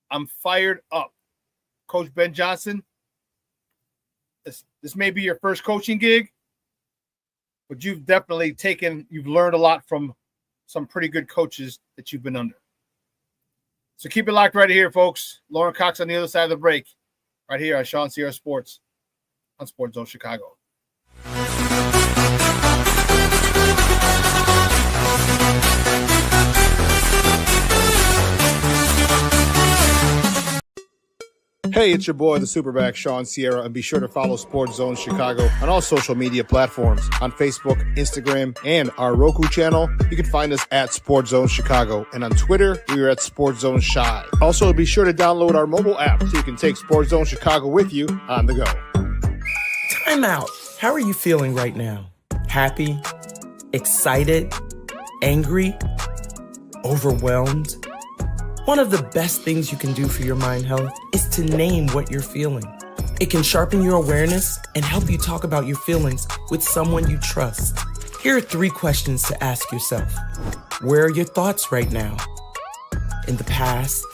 I'm fired up. Coach Ben Johnson, this may be your first coaching gig, but you've learned a lot from some pretty good coaches that you've been under. So keep it locked right here, folks. Lauren Cox on the other side of the break, right here on Shawn Sierra Sports on Sports Zone Chicago. Hey, it's your boy, the Superback, Shawn Sierra, and be sure to follow Sports Zone Chicago on all social media platforms. On Facebook, Instagram, and our Roku channel, you can find us at Sports Zone Chicago. And on Twitter, we are at Sports Zone Shy. Also, be sure to download our mobile app so you can take Sports Zone Chicago with you on the go. Time out. How are you feeling right now? Happy? Excited? Angry? Overwhelmed? One of the best things you can do for your mind health is to name what you're feeling. It can sharpen your awareness and help you talk about your feelings with someone you trust. Here are 3 questions to ask yourself. Where are your thoughts right now? In the past,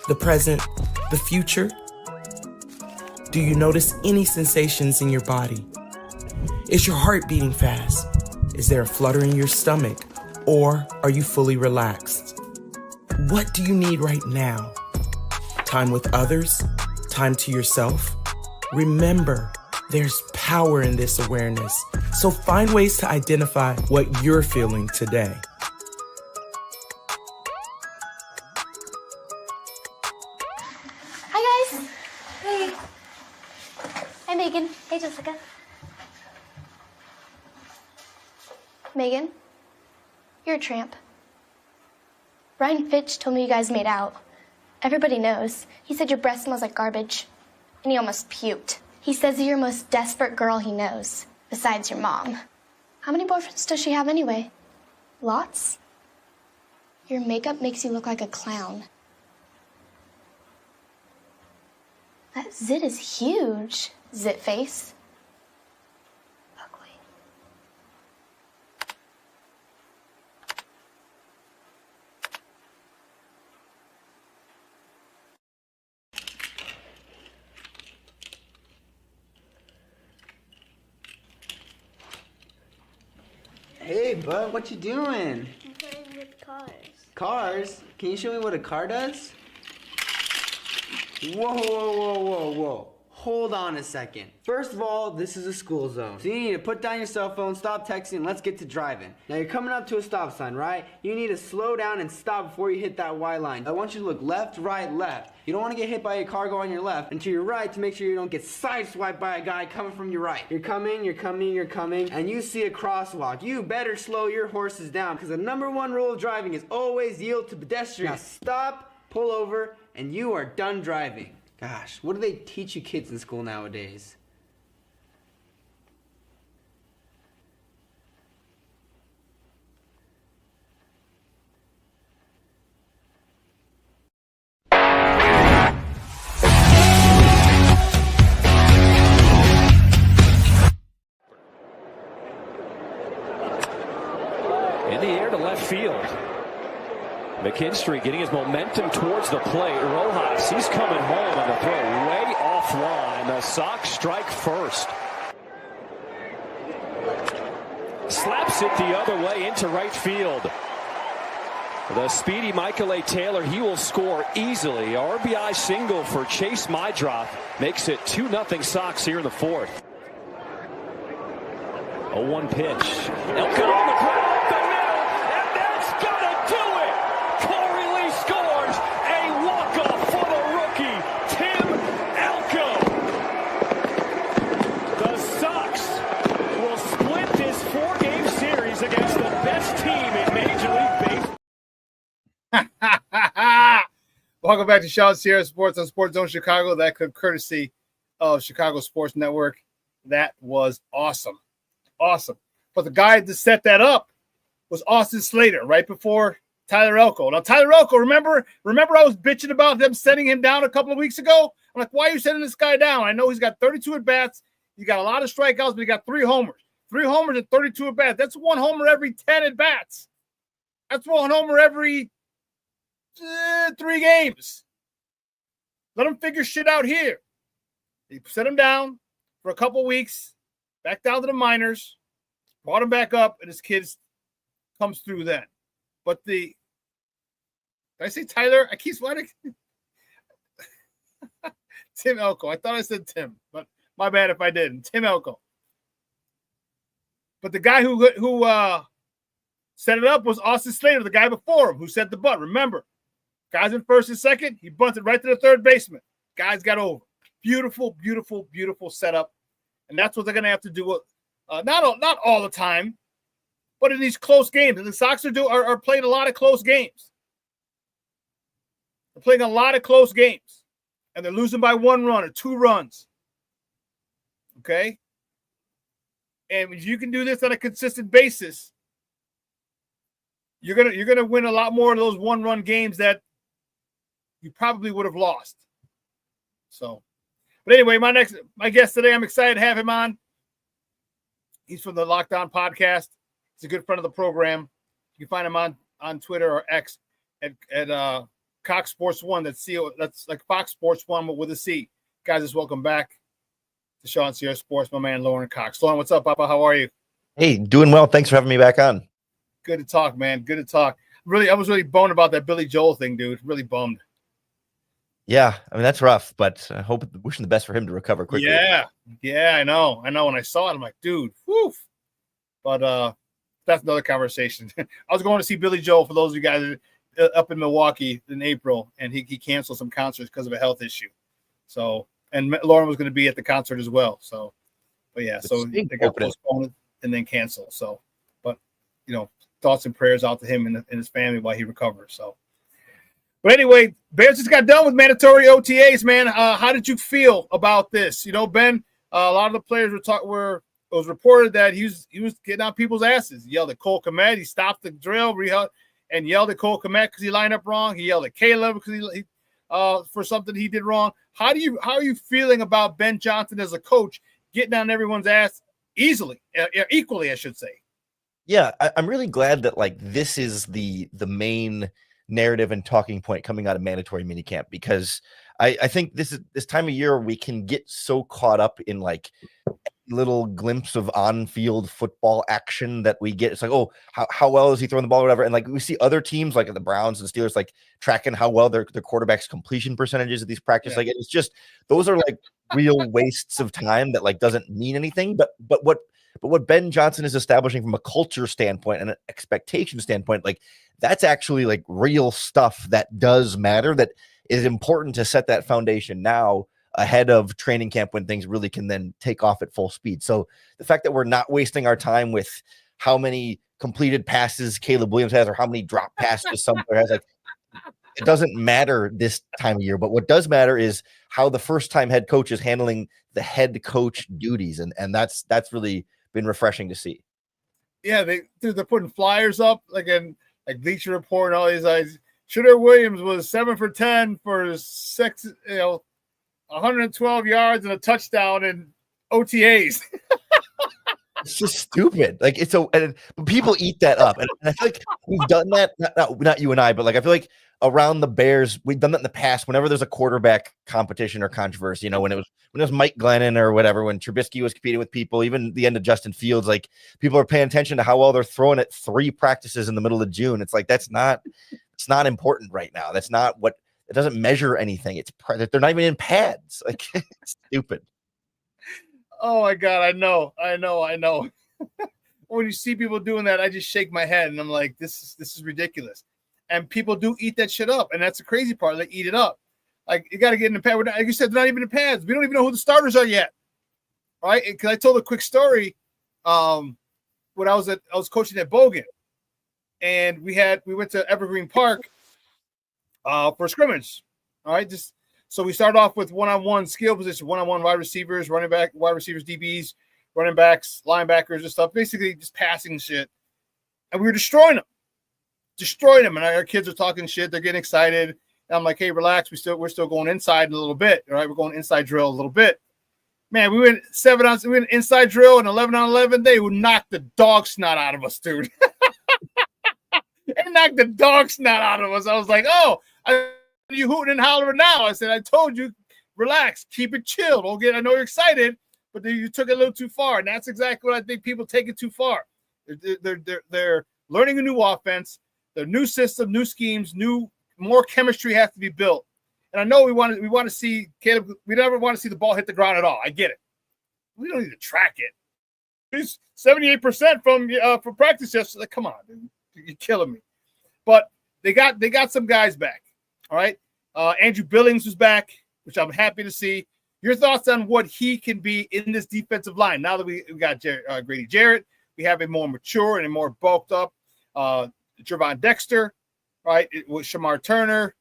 the present, the future? Do you notice any sensations in your body? Is your heart beating fast? Is there a flutter in your stomach? Or are you fully relaxed? What do you need right now? Time with others? Time to yourself? Remember, there's power in this awareness. So find ways to identify what you're feeling today. Hi, guys. Hey. Hi, Megan. Hey, Jessica. Megan, you're a tramp. Ryan Fitch told me you guys made out. Everybody knows. He said your breath smells like garbage. And he almost puked. He says you're the most desperate girl he knows, besides your mom. How many boyfriends does she have anyway? Lots? Your makeup makes you look like a clown. That zit is huge, zit face. Hey, bud, what you doing? I'm playing with cars. Cars? Can you show me what a car does? Whoa, whoa, whoa, whoa, whoa. Hold on a second. First of all, this is a school zone. So you need to put down your cell phone, stop texting, and let's get to driving. Now you're coming up to a stop sign, right? You need to slow down and stop before you hit that Y line. I want you to look left, right, left. You don't want to get hit by a car going on your left and to your right to make sure you don't get sideswiped by a guy coming from your right. You're coming, and you see a crosswalk. You better slow your horses down because the number one rule of driving is always yield to pedestrians. Now stop, pull over, and you are done driving. Gosh, what do they teach you kids in school nowadays? In the air to left field. McKinstry getting his momentum towards the plate. Rojas, he's coming home on the throw way offline. The Sox strike first. Slaps it the other way into right field. The speedy Michael A. Taylor, he will score easily. RBI single for Chase Mydroth makes it 2-0 Sox here in the fourth. 0-1 pitch. Elko on the ground. Welcome back to Shawn Sierra Sports on Sports Zone Chicago. That could courtesy of Chicago Sports Network. That was awesome. Awesome. But the guy that set that up was Austin Slater right before Tyler Elko. Now, Tyler Elko, remember I was bitching about them sending him down a couple of weeks ago? I'm like, why are you sending this guy down? I know he's got 32 at-bats. He got a lot of strikeouts, but he got 3 homers. 3 homers and 32 at-bats. That's 1 homer every 10 at-bats. That's 1 homer every 3 games. Let him figure shit out here. He set him down for a couple weeks, back down to the minors, brought him back up, and his kid comes through then. But did I say Tyler? I keep wanting Tim Elko. I thought I said Tim, but my bad if I didn't. Tim Elko. But the guy who set it up was Austin Slater, the guy before him, who set the bunt. Remember, guys in first and second, he bunted right to the third baseman. Guys got over. Beautiful, beautiful, beautiful setup. And that's what they're going to have to do. Not all the time, but in these close games. And the Sox are playing a lot of close games. They're playing a lot of close games. And they're losing by 1 run or 2 runs. Okay? And if you can do this on a consistent basis, you're gonna win a lot more of those 1-run games that you probably would have lost. So, but anyway, my guest today, I'm excited to have him on. He's from the Lockdown Podcast. He's a good friend of the program. You can find him on Twitter or X at Cox Sports One. That's like Fox Sports One, but with a C. Guys, just welcome back to Shawn Sierra Sports. My man Lauren Cox. Lauren, what's up, Papa? How are you? Hey, doing well. Thanks for having me back on. Good to talk, man. Good to talk. I was really bummed about that Billy Joel thing, dude. Really bummed. Yeah, I mean that's rough, but I wishing the best for him to recover quickly. Yeah, I know. When I saw it, I'm like, dude, woof. But that's another conversation. I was going to see Billy Joel, for those of you guys up in Milwaukee in April, and he canceled some concerts because of a health issue. So, and Lauren was going to be at the concert as well. So, but yeah, so they got postponed and then canceled. So, but thoughts and prayers out to him and his family while he recovers. So, but anyway, Bears just got done with mandatory OTAs, man. How did you feel about this? Ben, a lot of the players it was reported that he was getting on people's asses. He yelled at Cole Kmet. He stopped the drill, and yelled at Cole Kmet because he lined up wrong. He yelled at Caleb because he for something he did wrong. How are you feeling about Ben Johnson as a coach getting on everyone's ass equally, I should say? Yeah, I'm really glad that this is the main narrative and talking point coming out of mandatory minicamp, because I think this time of year we can get so caught up in little glimpse of on-field football action that we get. It's like, oh, how well is he throwing the ball or whatever? And like we see other teams like the Browns and Steelers like tracking how well their quarterback's completion percentages of these practice. Like it's just those are like real wastes of time that like doesn't mean anything. But what Ben Johnson is establishing from a culture standpoint and an expectation standpoint, like that's actually like real stuff that does matter, that is important to set that foundation now ahead of training camp when things really can then take off at full speed. So the fact that we're not wasting our time with how many completed passes Caleb Williams has or how many drop passes some player has, like it doesn't matter this time of year. But what does matter is how the first-time head coach is handling the head coach duties, and that's really been refreshing to see. Yeah, they're putting flyers up like Bleacher Report and all these guys. Shooter Williams was 7 for 10 for 112 yards and a touchdown in OTAs. It's just stupid. Like and people eat that up, and I feel like we've done that. Not you and I, but like I feel like around the Bears, we've done that in the past. Whenever there's a quarterback competition or controversy, when it was Mike Glennon or whatever, when Trubisky was competing with people, even the end of Justin Fields, like people are paying attention to how well they're throwing at 3 practices in the middle of June. It's like it's not important right now. That's not what. It doesn't measure anything. They're not even in pads. Like it's stupid. Oh my God, I know. When you see people doing that, I just shake my head and I'm like, this is ridiculous. And people do eat that shit up, and that's the crazy part. They eat it up. Like you got to get in the pad. Like you said, they're not even in pads. We don't even know who the starters are yet, right? Because I told a quick story. When I was coaching at Bogan, and we went to Evergreen Park for a scrimmage. All right, so we started off with one-on-one skill position, one-on-one wide receivers, running back, wide receivers, DBs, running backs, linebackers, and stuff. Basically, just passing shit, and we were destroying them. And our kids are talking shit. They're getting excited. And I'm like, hey, relax. We're still going inside a little bit. All right, we're going inside drill a little bit. Man, we went 7 on. We went inside drill and 11 on 11. They would knock the dog snot out of us, dude. They knocked the dog snot out of us. I was like, oh, you hooting and hollering now. I said, I told you, relax, keep it chill. I know you're excited, but you took it a little too far. And that's exactly what I think people take it too far. They're learning a new offense, the new system, new schemes, more chemistry has to be built. And I know we want to see Caleb. We never want to see the ball hit the ground at all. I get it. We don't need to track it. He's 78% from practice yesterday. Like, come on, dude. You're killing me. But they got some guys back. All right. Andrew Billings was back, which I'm happy to see. Your thoughts on what he can be in this defensive line now that we got Grady Jarrett. We have a more mature and a more bulked up Javon Dexter, right? With Shamar Turner.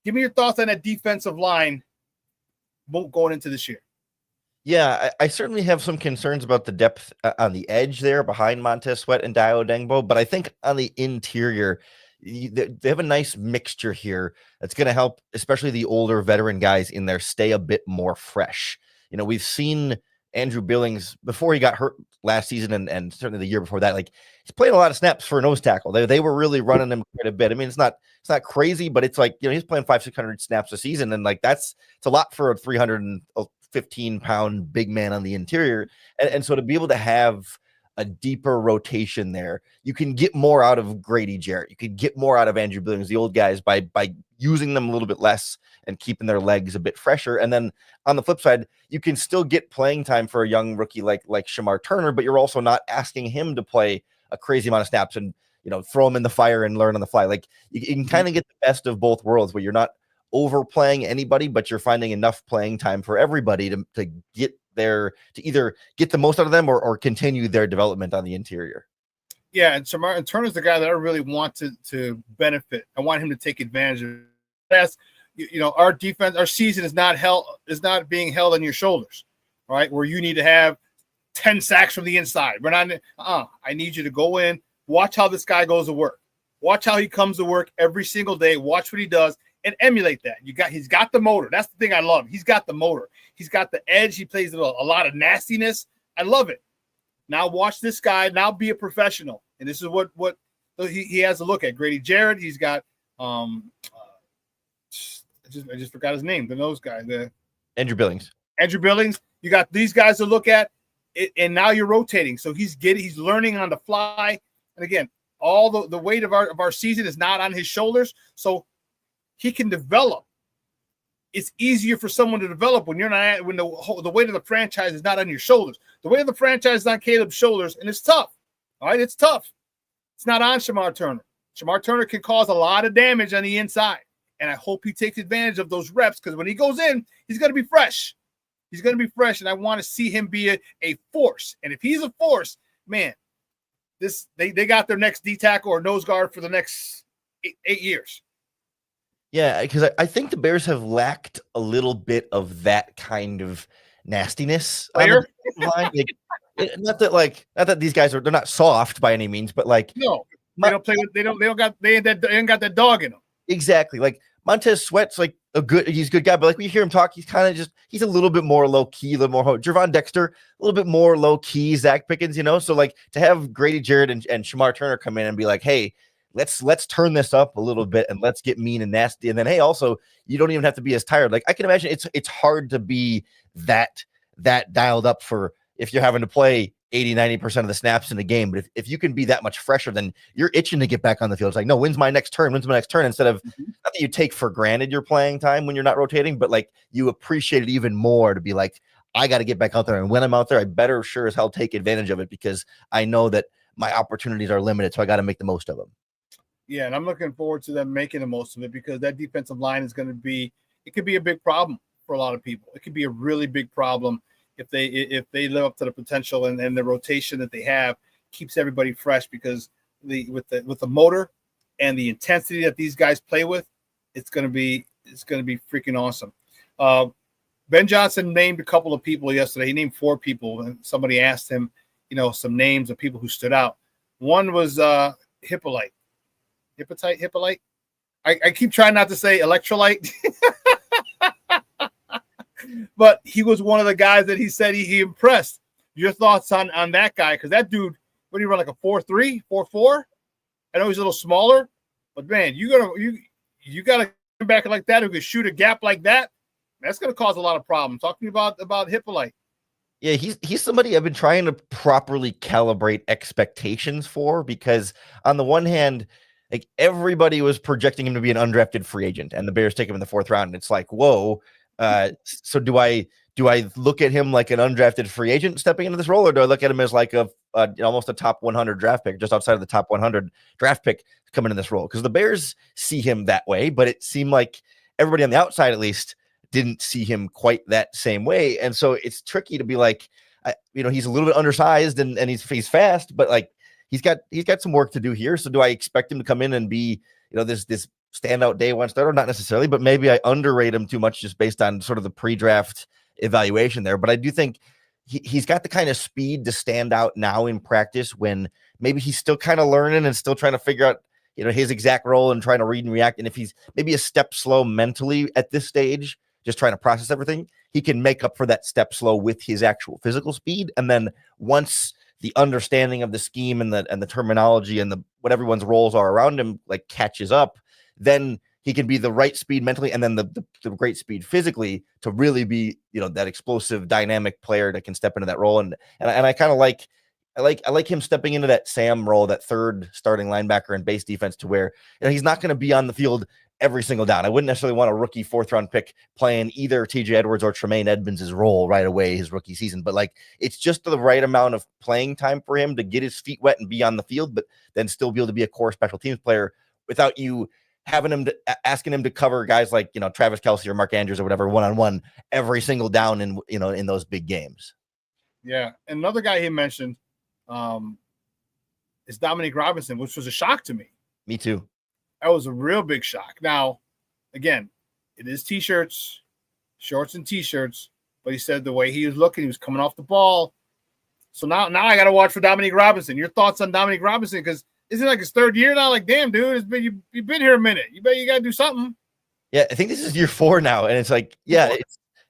Give me your thoughts on that defensive line going into this year. Yeah, I certainly have some concerns about the depth on the edge there behind Montez Sweat and Dio Dengbo, but I think on the interior, they have a nice mixture here that's going to help, especially the older veteran guys in there, stay a bit more fresh. We've seen Andrew Billings before he got hurt last season and certainly the year before that. Like he's playing a lot of snaps for a nose tackle. They were really running him quite a bit. I mean, it's not crazy, but it's like, he's playing 500-600 snaps a season. And like, it's a lot for a 315-pound big man on the interior. And so to be able to have a deeper rotation there, you can get more out of Grady Jarrett. You could get more out of Andrew Billings, the old guys, by using them a little bit less and keeping their legs a bit fresher. And then on the flip side, you can still get playing time for a young rookie like Shamar Turner, but you're also not asking him to play a crazy amount of snaps and throw him in the fire and learn on the fly. Like you can kind of get the best of both worlds where you're not overplaying anybody, but you're finding enough playing time for everybody to get there, to either get the most out of them or continue their development on the interior. Yeah, and Shamar Turner's the guy that I really want to benefit. I want him to take advantage of. That's our defense, our season is not being held on your shoulders, right? Where you need to have 10 sacks from the inside. We're not. I need you to go in, watch how this guy goes to work, watch how he comes to work every single day, watch what he does, and emulate that. He's got the motor. That's the thing I love. He's got the motor. He's got the edge. He plays a lot of nastiness. I love it. Now watch this guy. Now be a professional. And this is what he has to look at. Grady Jarrett. He's got I just forgot his name. The nose guy. Andrew Billings. You got these guys to look at. and now you're rotating. So he's learning on the fly. And again, all the weight of our season is not on his shoulders, so he can develop. It's easier for someone to develop when the weight of the franchise is not on your shoulders. The weight of the franchise is on Caleb's shoulders, and it's tough. All right, it's tough. It's not on Shamar Turner. Shamar Turner can cause a lot of damage on the inside, and I hope he takes advantage of those reps, because when he goes in, he's going to be fresh. He's going to be fresh, and I want to see him be a force. And if he's a force, man, they got their next D tackle or nose guard for the next 8 years. Yeah, because I think the Bears have lacked a little bit of that kind of nastiness on the line. Not that these guys they're not soft by any means, but like no, they don't play. They ain't got that dog in them. Exactly. Like Montez Sweat's like he's a good guy, but like when you hear him talk, he's kind of he's a little bit more low key, a little more Jervon Dexter, a little bit more low key, Zach Pickens, So like to have Grady Jarrett and Shamar Turner come in and be like, hey, let's turn this up a little bit and let's get mean and nasty. And then, hey, also, you don't even have to be as tired. Like I can imagine it's hard to be that dialed up for if you're having to play 80-90% of the snaps in the game. But if you can be that much fresher, then you're itching to get back on the field. It's like, no, when's my next turn? Instead of not that you take for granted your playing time when you're not rotating, but like you appreciate it even more to be like, I got to get back out there. And when I'm out there, I better sure as hell take advantage of it, because I know that my opportunities are limited. So I got to make the most of them. Yeah, and I'm looking forward to them making the most of it, because that defensive line is going to be – it could be a big problem for a lot of people. It could be a really big problem if they live up to the potential, and the rotation that they have keeps everybody fresh, because with the motor and the intensity that these guys play with, it's going to be freaking awesome. Ben Johnson named a couple of people yesterday. He named 4 people, and somebody asked him, some names of people who stood out. One was Hippolyte. I keep trying not to say electrolyte, but he was one of the guys that he said he impressed. Your thoughts on that guy? Because that dude, what do you run, like a 4.3, 4.4? I know he's a little smaller, but man, you gotta come back like that, who can shoot a gap like that. That's gonna cause a lot of problems. Talking about Hippolyte. Yeah, he's somebody I've been trying to properly calibrate expectations for, because on the one hand, like everybody was projecting him to be an undrafted free agent, and the Bears take him in the 4th round. And it's like, whoa. So do I look at him like an undrafted free agent stepping into this role, or do I look at him as like almost a top 100 draft pick, just outside of the top 100 draft pick coming in this role? Because the Bears see him that way, but it seemed like everybody on the outside, at least, didn't see him quite that same way. And so it's tricky to be like, he's a little bit undersized and he's fast, but like he's got some work to do here. So do I expect him to come in and be, this standout day one starter? Not necessarily, but maybe I underrate him too much just based on sort of the pre-draft evaluation there. But I do think he's got the kind of speed to stand out now in practice, when maybe he's still kind of learning and still trying to figure out, his exact role and trying to read and react. And if he's maybe a step slow mentally at this stage, just trying to process everything, he can make up for that step slow with his actual physical speed. And then once the understanding of the scheme and the terminology and what everyone's roles are around him like catches up, then he can be the right speed mentally, and then the great speed physically to really be, that explosive, dynamic player that can step into that role. And I kind of like him stepping into that Sam role, that third starting linebacker in base defense, to where he's not going to be on the field every single down. I wouldn't necessarily want a rookie 4th round pick playing either TJ Edwards or Tremaine Edmonds' role right away his rookie season, but like it's just the right amount of playing time for him to get his feet wet and be on the field, but then still be able to be a core special teams player without you having him asking him to cover guys like, Travis Kelce or Mark Andrews or whatever, one-on-one every single down in those big games. Yeah. And another guy he mentioned is Dominique Robinson, which was a shock to me. Me too. That was a real big shock. Now, again, it is T-shirts, shorts and T-shirts, but he said the way he was looking, he was coming off the ball. So now I got to watch for Dominique Robinson. Your thoughts on Dominique Robinson? Because isn't it like his 3rd year now? Like, damn, dude, you've been here a minute. You bet you got to do something. Yeah, I think this is year 4 now, and it's like, yeah,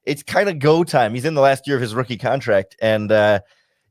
it's kind of go time. He's in the last year of his rookie contract, and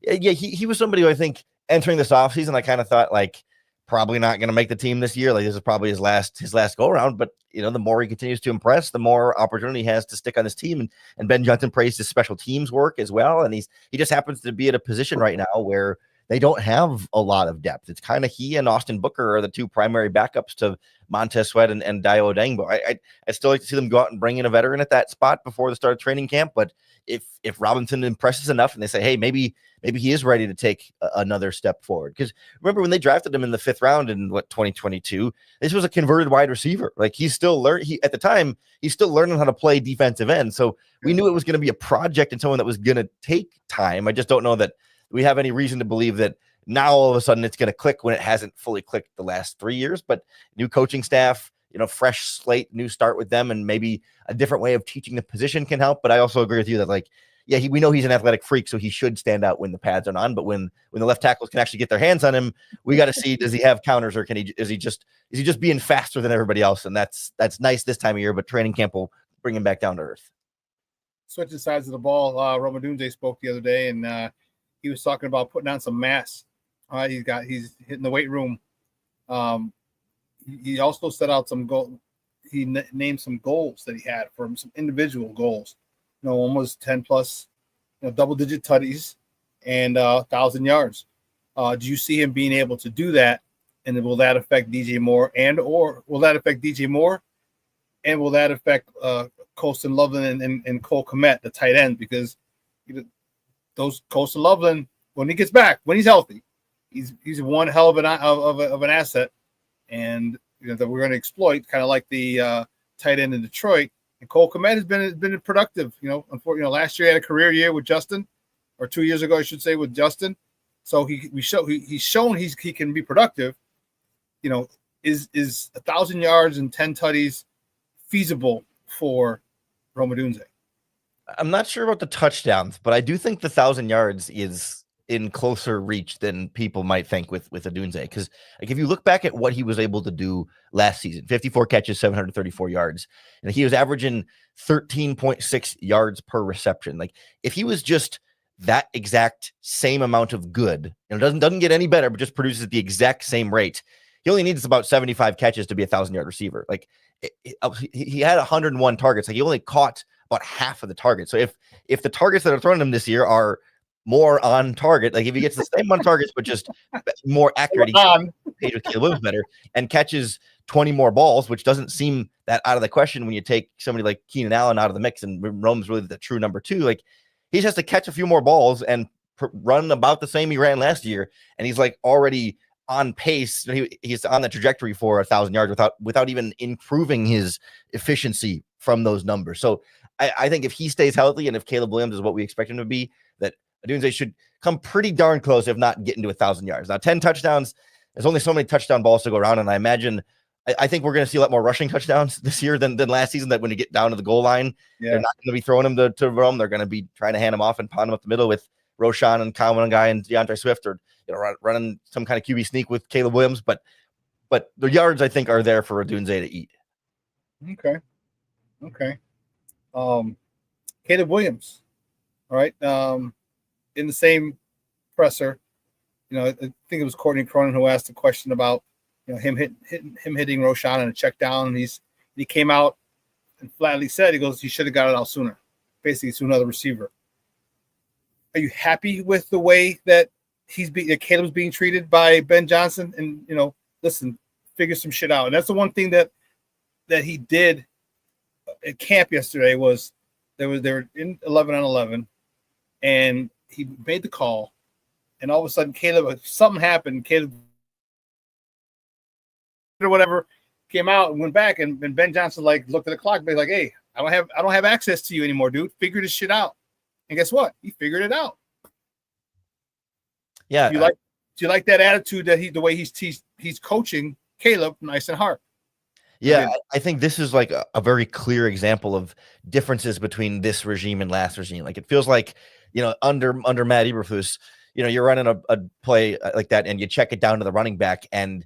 he was somebody who I think entering this offseason, I kind of thought like probably not going to make the team this year. Like this is probably his last go around. But the more he continues to impress, the more opportunity he has to stick on this team. And Ben Johnson praised his special teams work as well. And he just happens to be at a position right now where they don't have a lot of depth. It's kind of he and Austin Booker are the two primary backups to Montez Sweat and Dio Odengbo. I still like to see them go out and bring in a veteran at that spot before the start of training camp. But if Robinson impresses enough and they say, hey, maybe he is ready to take another step forward. Because remember when they drafted him in the 5th round in 2022, this was a converted wide receiver. Like he's still at the time, he's still learning how to play defensive end. So we knew it was going to be a project and someone that was going to take time. I just don't know that we have any reason to believe that now all of a sudden it's going to click when it hasn't fully clicked the last 3 years. But new coaching staff, fresh slate, new start with them, and maybe a different way of teaching the position can help. But I also agree with you that we know he's an athletic freak, so he should stand out when the pads are on. But when the left tackles can actually get their hands on him, we got to see, does he have counters, or is he just being faster than everybody else? And that's nice this time of year, but training camp will bring him back down to earth. Switching sides of the ball, Rome Odunze spoke the other day, and he was talking about putting on some mass. He's hitting the weight room. He also set out some goal. He named some goals that he had for him, some individual goals. Almost 10 plus, double-digit tutties and 1,000 yards. Do you see him being able to do that? And will that affect DJ Moore, or will that affect DJ Moore, and will that affect Colston Loveland and Cole Kmet, the tight end? Because those Colston Loveland, when he gets back, when he's healthy, he's one hell of an asset, and that we're going to exploit, kind of like the tight end in Detroit. And Cole Kmet has been productive. Unfortunately, last year he had a career year with Justin, or 2 years ago, I should say, with Justin. So he's shown he can be productive. Is 1,000 yards and 10 tutties feasible for Rome Odunze? I'm not sure about the touchdowns, but I do think the 1,000 yards is in closer reach than people might think with Odunze. Because if you look back at what he was able to do last season, 54 catches, 734 yards, and he was averaging 13.6 yards per reception. Like if he was just that exact same amount of good, doesn't get any better, but just produces the exact same rate, he only needs about 75 catches to be a 1,000-yard receiver. Like he had 101 targets. Like he only caught about half of the targets. So if the targets that are thrown him this year are more on target, like if he gets the same amount of targets but just more accurate, he with Caleb Williams better and catches 20 more balls, which doesn't seem that out of the question when you take somebody like Keenan Allen out of the mix and Rome's really the true number 2. Like he just has to catch a few more balls and run about the same he ran last year, and he's like already on pace. He's on the trajectory for 1,000 yards without even improving his efficiency from those numbers. So I think if he stays healthy and if Caleb Williams is what we expect him to be, that Odunze should come pretty darn close, if not getting to 1,000 yards. Now, 10 touchdowns, there's only so many touchdown balls to go around, and I think we're going to see a lot more rushing touchdowns this year than last season, that when you get down to the goal line, they're not going to be throwing them to Rome. They're going to be trying to hand them off and pound them up the middle with Roshan and Cowan guy and DeAndre Swift, or running some kind of QB sneak with Caleb Williams. But the yards, I think, are there for Odunze to eat. Okay. Caleb Williams, all right. In the same presser, I think it was Courtney Cronin who asked a question about him hitting Roshan on a check down, and he came out and flatly said, he should have got it out sooner, basically to another receiver. Are you happy with the way that Caleb's being treated by Ben Johnson? And listen, figure some shit out. And that's the one thing that he did at camp yesterday was they were in 11 on 11, and he made the call, and all of a sudden something happened. Caleb or whatever came out and went back, and Ben Johnson looked at the clock and be like, "Hey, I don't have access to you anymore, dude. Figure this shit out." And guess what? He figured it out. Yeah. Do you like that attitude that the way he's coaching Caleb nice and hard? Yeah, I think this is like a very clear example of differences between this regime and last regime. Like it feels like, under Matt Eberflus, you're running a play like that and you check it down to the running back and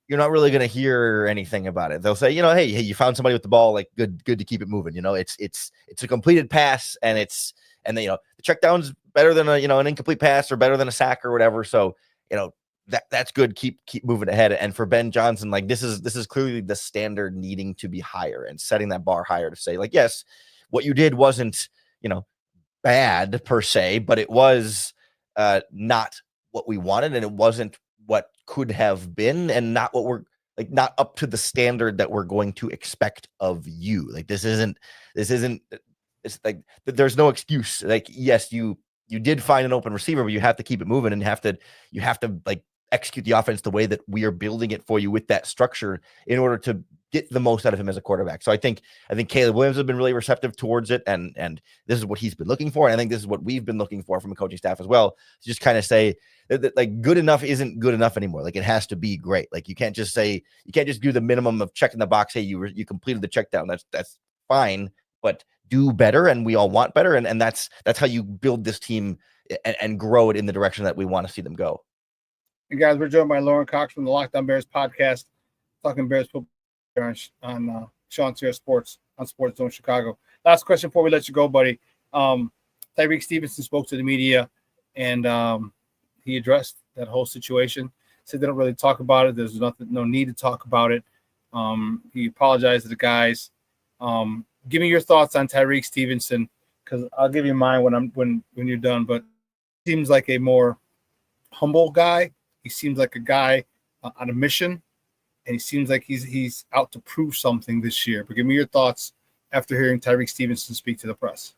you're not really going to hear anything about it. They'll say, hey, you found somebody with the ball, like good to keep it moving. It's a completed pass, and the check down's better than an incomplete pass or better than a sack or whatever. So, that's good. Keep moving ahead. And for Ben Johnson, like this is clearly the standard needing to be higher and setting that bar higher to say, like, yes, what you did wasn't, bad per se, but it was not what we wanted, and it wasn't what could have been, and not what we're like, not up to the standard that we're going to expect of you. Like this isn't it's like there's no excuse. Like, yes, you did find an open receiver, but you have to keep it moving, and you have to like execute the offense the way that we are building it for you with that structure in order to get the most out of him as a quarterback. So I think Caleb Williams has been really receptive towards it, and this is what he's been looking for. And I think this is what we've been looking for from a coaching staff as well, to just kind of say that like good enough isn't good enough anymore. Like it has to be great. Like you can't just do the minimum of checking the box. Hey, you completed the check down. That's fine, but do better, and we all want better. And that's how you build this team and grow it in the direction that we want to see them go. And guys, we're joined by Lauren Cox from the Locked On Bears podcast, talking Bears football on Shawn Sports on Sports Zone Chicago. Last question before we let you go, buddy. Tyreek Stevenson spoke to the media, and he addressed that whole situation. Said they don't really talk about it. There's no need to talk about it. He apologized to the guys. Give me your thoughts on Tyreek Stevenson, because I'll give you mine when you're done. But he seems like a more humble guy. He seems like a guy on a mission, and he seems like he's out to prove something this year. But give me your thoughts after hearing Tyreek Stevenson speak to the press.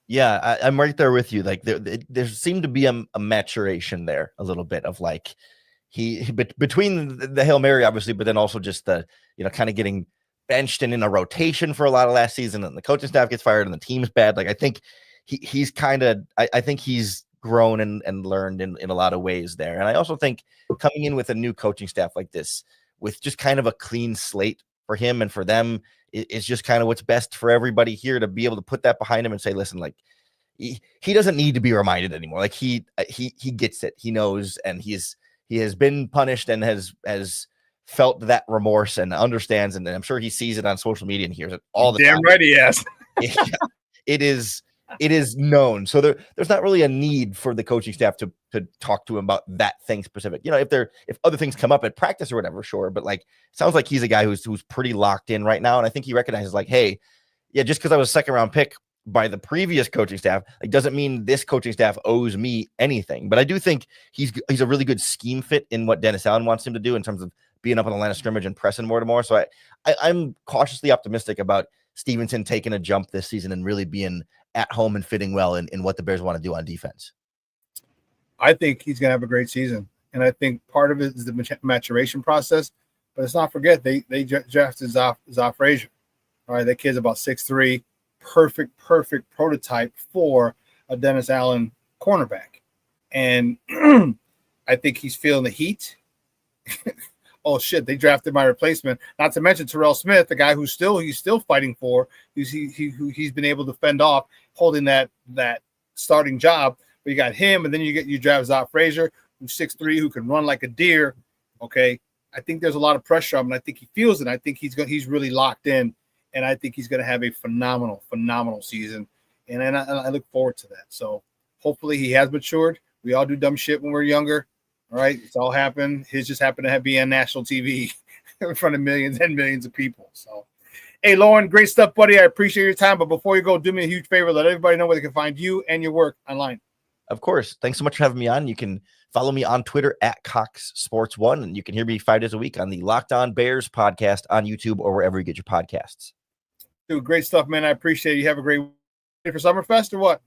Yeah, I'm right there with you. Like there seemed to be a maturation there a little bit of like between the Hail Mary, obviously, but then also just the, kind of getting benched and in a rotation for a lot of last season, and the coaching staff gets fired and the team's bad. Like I think he's kind of, I think he's grown and learned in a lot of ways there. And I also think coming in with a new coaching staff like this, with just kind of a clean slate for him and for them, is just kind of what's best for everybody here, to be able to put that behind him and say, listen, like he doesn't need to be reminded anymore. Like he gets it. He knows, and he has been punished and has felt that remorse and understands. And I'm sure he sees it on social media and hears it all the time. Damn right he has. It is known. So there's not really a need for the coaching staff to talk to him about that thing specific. If other things come up at practice or whatever, sure. But like, it sounds like he's a guy who's pretty locked in right now. And I think he recognizes like, hey, yeah, just because I was a second round pick by the previous coaching staff, like doesn't mean this coaching staff owes me anything. But I do think he's a really good scheme fit in what Dennis Allen wants him to do in terms of being up on the line of scrimmage and pressing more to more. So I'm cautiously optimistic about Stevenson taking a jump this season and really being at home and fitting well in what the Bears want to do on defense. I think he's going to have a great season. And I think part of it is the maturation process. But let's not forget, they drafted Zoff Frazier. All right, that kid's about 6'3", perfect prototype for a Dennis Allen cornerback. And I think he's feeling the heat. Oh shit, they drafted my replacement. Not to mention Terrell Smith, the guy he's still fighting for, who he's been able to fend off, holding that starting job. But you got him, and then you draft Zoff Frazier, who's 6'3", who can run like a deer. Okay, I think there's a lot of pressure on him, and I think he feels it. I think he's really locked in, and I think he's going to have a phenomenal season. And I look forward to that. So hopefully he has matured. We all do dumb shit when we're younger. All right, it's all happened. His just happened to be on national TV in front of millions and millions of people. So, hey, Lauren, great stuff, buddy. I appreciate your time. But before you go, do me a huge favor. Let everybody know where they can find you and your work online. Of course. Thanks so much for having me on. You can follow me on Twitter at Cox Sports 1, and you can hear me 5 days a week on the Locked On Bears podcast on YouTube or wherever you get your podcasts. Dude, great stuff, man. I appreciate it. You have a great week for Summerfest or what?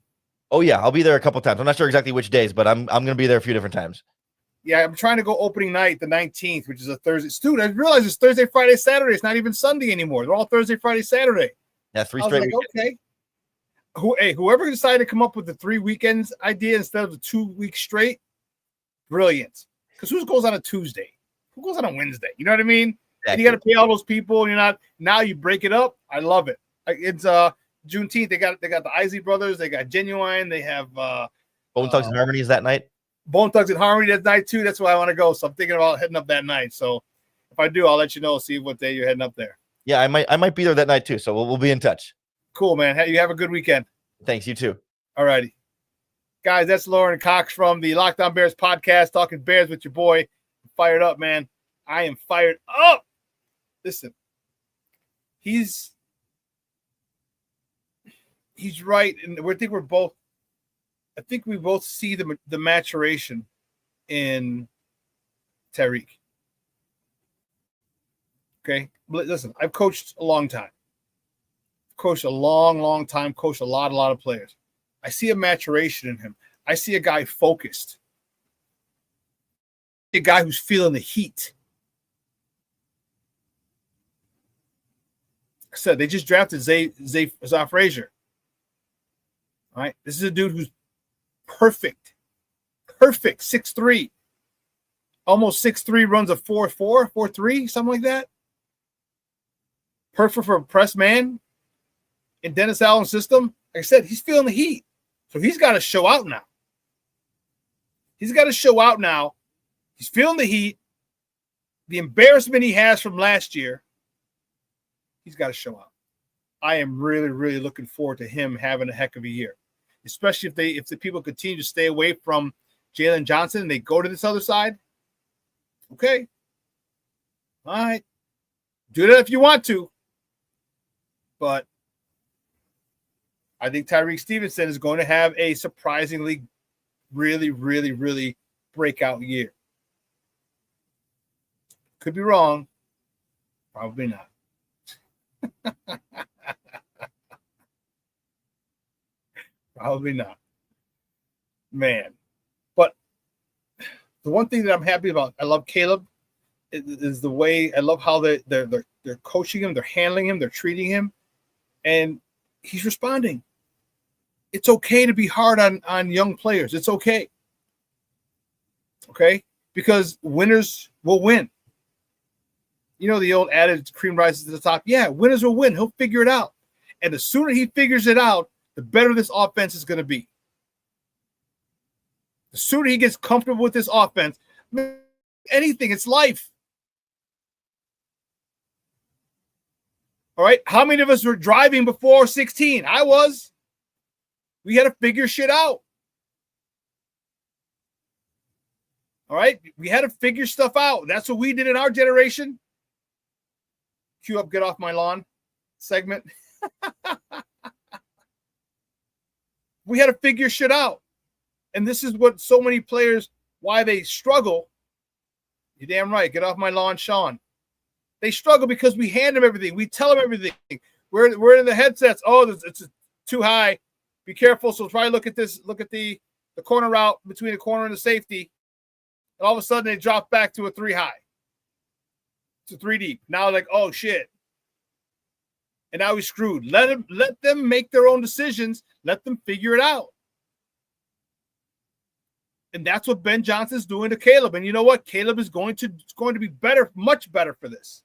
Oh, yeah. I'll be there a couple times. I'm not sure exactly which days, but I'm going to be there a few different times. Yeah, I'm trying to go opening night, the 19th, which is a Thursday. Dude, I realize it's Thursday, Friday, Saturday. It's not even Sunday anymore. They're all Thursday, Friday, Saturday. Yeah, 3 straight weekends. Okay. Whoever decided to come up with the 3 weekends idea instead of the 2 weeks straight, brilliant. Because who goes on a Tuesday? Who goes on a Wednesday? You know what I mean? Exactly. And you got to pay all those people, and now you break it up. I love it. It's Juneteenth. They got the Isley Brothers. They got Genuine. They have Bone Thugs and Harmonies that night. Bone Thugs and Harmony that night too. That's where I want to go. So I'm thinking about heading up that night. So if I do, I'll let you know. See what day you're heading up there. Yeah, I might be there that night too. So we'll be in touch. Cool, man. You have a good weekend. Thanks. You too. All righty, guys. That's Lauren Cox from the Locked On Bears podcast, talking Bears with your boy. fired up, man. I am fired up. Listen, he's right, and I think we both see the maturation in Tyreek. Okay, listen, I've coached a long time. Coached a long time. Coached a lot of players. I see a maturation in him. I see a guy focused. A guy who's feeling the heat. I said they just drafted Zay Frazier. All right, this is a dude who's perfect, 6'3", almost 6'3", runs a 4.4, 4.3, something like that. Perfect for a press man in Dennis Allen's system. Like I said, he's feeling the heat, so he's got to show out now. He's feeling the heat, the embarrassment he has from last year. He's got to show out. I am really looking forward to him having a heck of a year, especially if the people continue to stay away from Jalen Johnson and they go to this other side. Okay. All right. Do that if you want to. But I think Tyreek Stevenson is going to have a surprisingly really breakout year. Could be wrong. Probably not. Probably not. Man. But the one thing that I'm happy about, I love Caleb, is the way, I love how they're coaching him, they're handling him, they're treating him, and he's responding. It's okay to be hard on young players. It's okay. Okay? Because winners will win. You know the old adage, cream rises to the top. Yeah, winners will win. He'll figure it out. And the sooner he figures it out, the better this offense is going to be. The sooner he gets comfortable with this offense, anything, it's life. All right? How many of us were driving before 16? I was. We had to figure shit out. All right? We had to figure stuff out. That's what we did in our generation. Cue up, get off my lawn segment. We had to figure shit out. And this is what so many players, why they struggle. You're damn right. Get off my lawn, Shawn. They struggle because we hand them everything. We tell them everything. We're in the headsets. Oh, it's too high. Be careful. So try to look at this. Look at the corner route between the corner and the safety. And all of a sudden they drop back to a 3 high. To 3 deep. Now like, oh shit. And now he's screwed. Let them make their own decisions. Let them figure it out. And that's what Ben Johnson's doing to Caleb. And you know what? Caleb is going to be better, much better for this.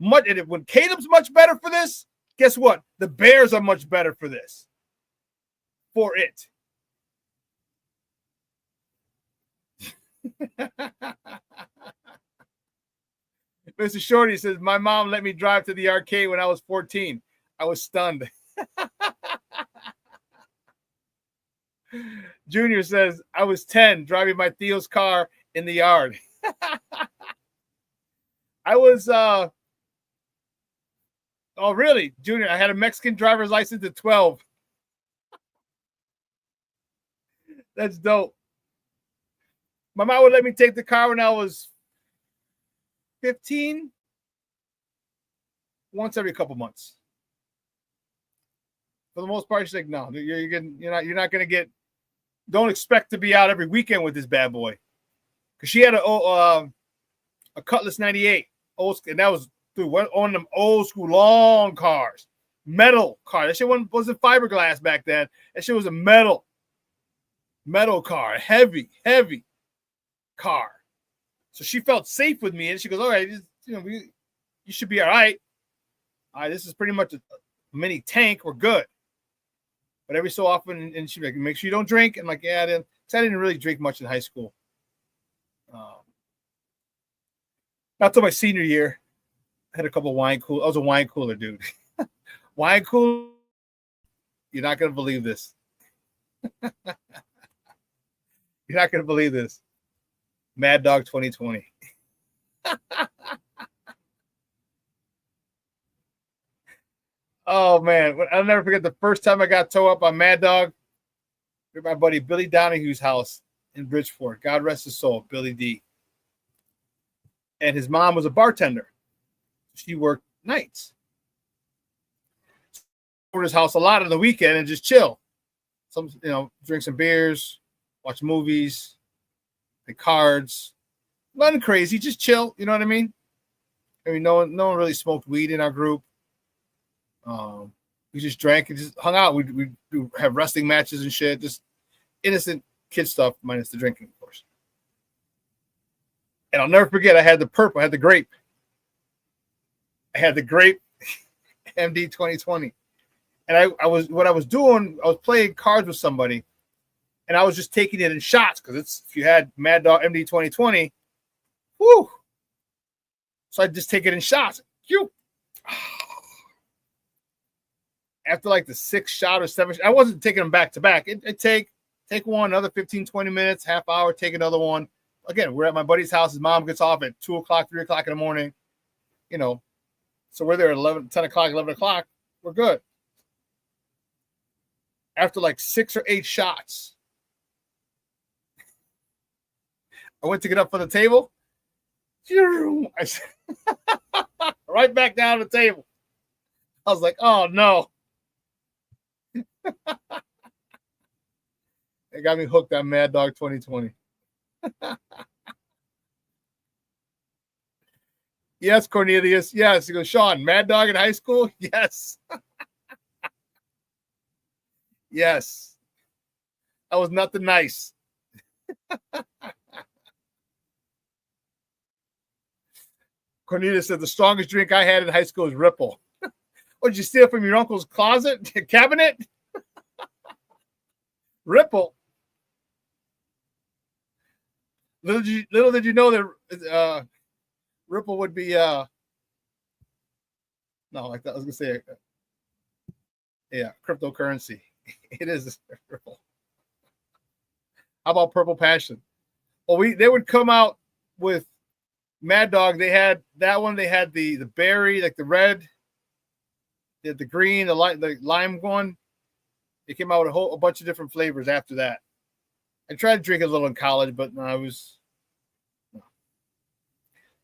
And when Caleb's much better for this, guess what? The Bears are much better for this. For it. Mr. Shorty says, my mom let me drive to the arcade when I was 14. I was stunned. Junior says, I was 10 driving my Theo's car in the yard. I was, oh, really? Junior, I had a Mexican driver's license at 12. That's dope. My mom would let me take the car when I was 15, once every couple months. For the most part, she's like, no, you're not gonna get. Don't expect to be out every weekend with this bad boy, because she had a Cutlass 98, and that was one of them old school long cars, metal car. That shit wasn't fiberglass back then. That shit was a metal car, heavy car. So she felt safe with me, and she goes, all right, you should be all right. All right, this is pretty much a mini tank. We're good. But every so often, and she'd be like, make sure you don't drink. I'm like, yeah, I didn't really drink much in high school. Not till my senior year. I had a couple of wine coolers. I was a wine cooler, dude. Wine cooler. You're not going to believe this. You're not going to believe this. Mad Dog 2020. Oh man, I'll never forget the first time I got towed up on Mad Dog at my buddy Billy Donahue's house in Bridgeport. God rest his soul, Billy D. And his mom was a bartender. She worked nights. Over his house a lot on the weekend and just chill. Some, drink some beers, watch movies, play cards. Nothing crazy, just chill. You know what I mean? I mean, no one really smoked weed in our group. We just drank and just hung out. We have wrestling matches and shit. Just innocent kid stuff, minus the drinking, of course. And I'll never forget, I had the purple, I had the grape. I had the grape MD 2020. And I was playing cards with somebody, and I was just taking it in shots because if you had Mad Dog MD 2020, whoo. So I just take it in shots. Phew. After like the 6th shot or 7th, I wasn't taking them back to back. It take one, another 15, 20 minutes, half hour, take another one. Again, we're at my buddy's house. His mom gets off at 2 o'clock, 3 o'clock in the morning. So we're there at 10 o'clock, 11 o'clock. We're good. After like 6 or 8 shots, I went to get up from the table. I said, right back down the table. I was like, oh no. It got me hooked on Mad Dog 2020. Yes, Cornelius. Yes. He goes, Shawn, Mad Dog in high school? Yes. Yes. That was nothing nice. Cornelius said the strongest drink I had in high school was Ripple. What, did you steal from your uncle's closet cabinet? Ripple. Little did you know that Ripple would be no, like that. I was gonna say, cryptocurrency. It is Ripple. How about Purple Passion? Well, they would come out with Mad Dog. They had that one. They had the berry, like the red. They had the green, the lime one. They came out with a bunch of different flavors after that. I tried to drink it a little in college, but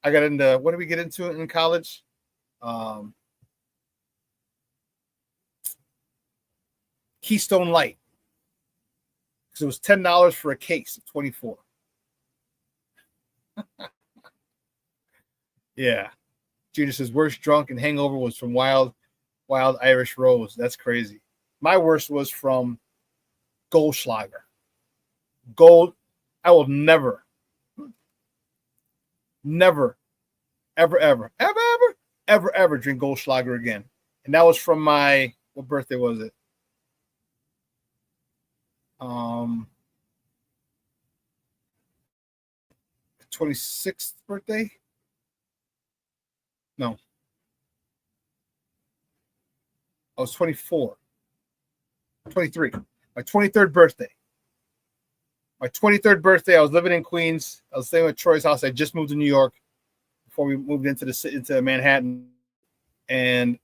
I got into, what did we get into in college? Keystone Light. Because it was $10 for a case of 24. Yeah. Junior says, worst drunk and hangover was from Wild Irish Rose. That's crazy. My worst was from Goldschlager. I will never, ever drink Goldschlager again. And that was from my, what birthday was it? 26th birthday? No. I was 24. 23. My 23rd birthday. My 23rd birthday, I was living in Queens. I was staying at Troy's house. I just moved to New York before we moved into Manhattan. And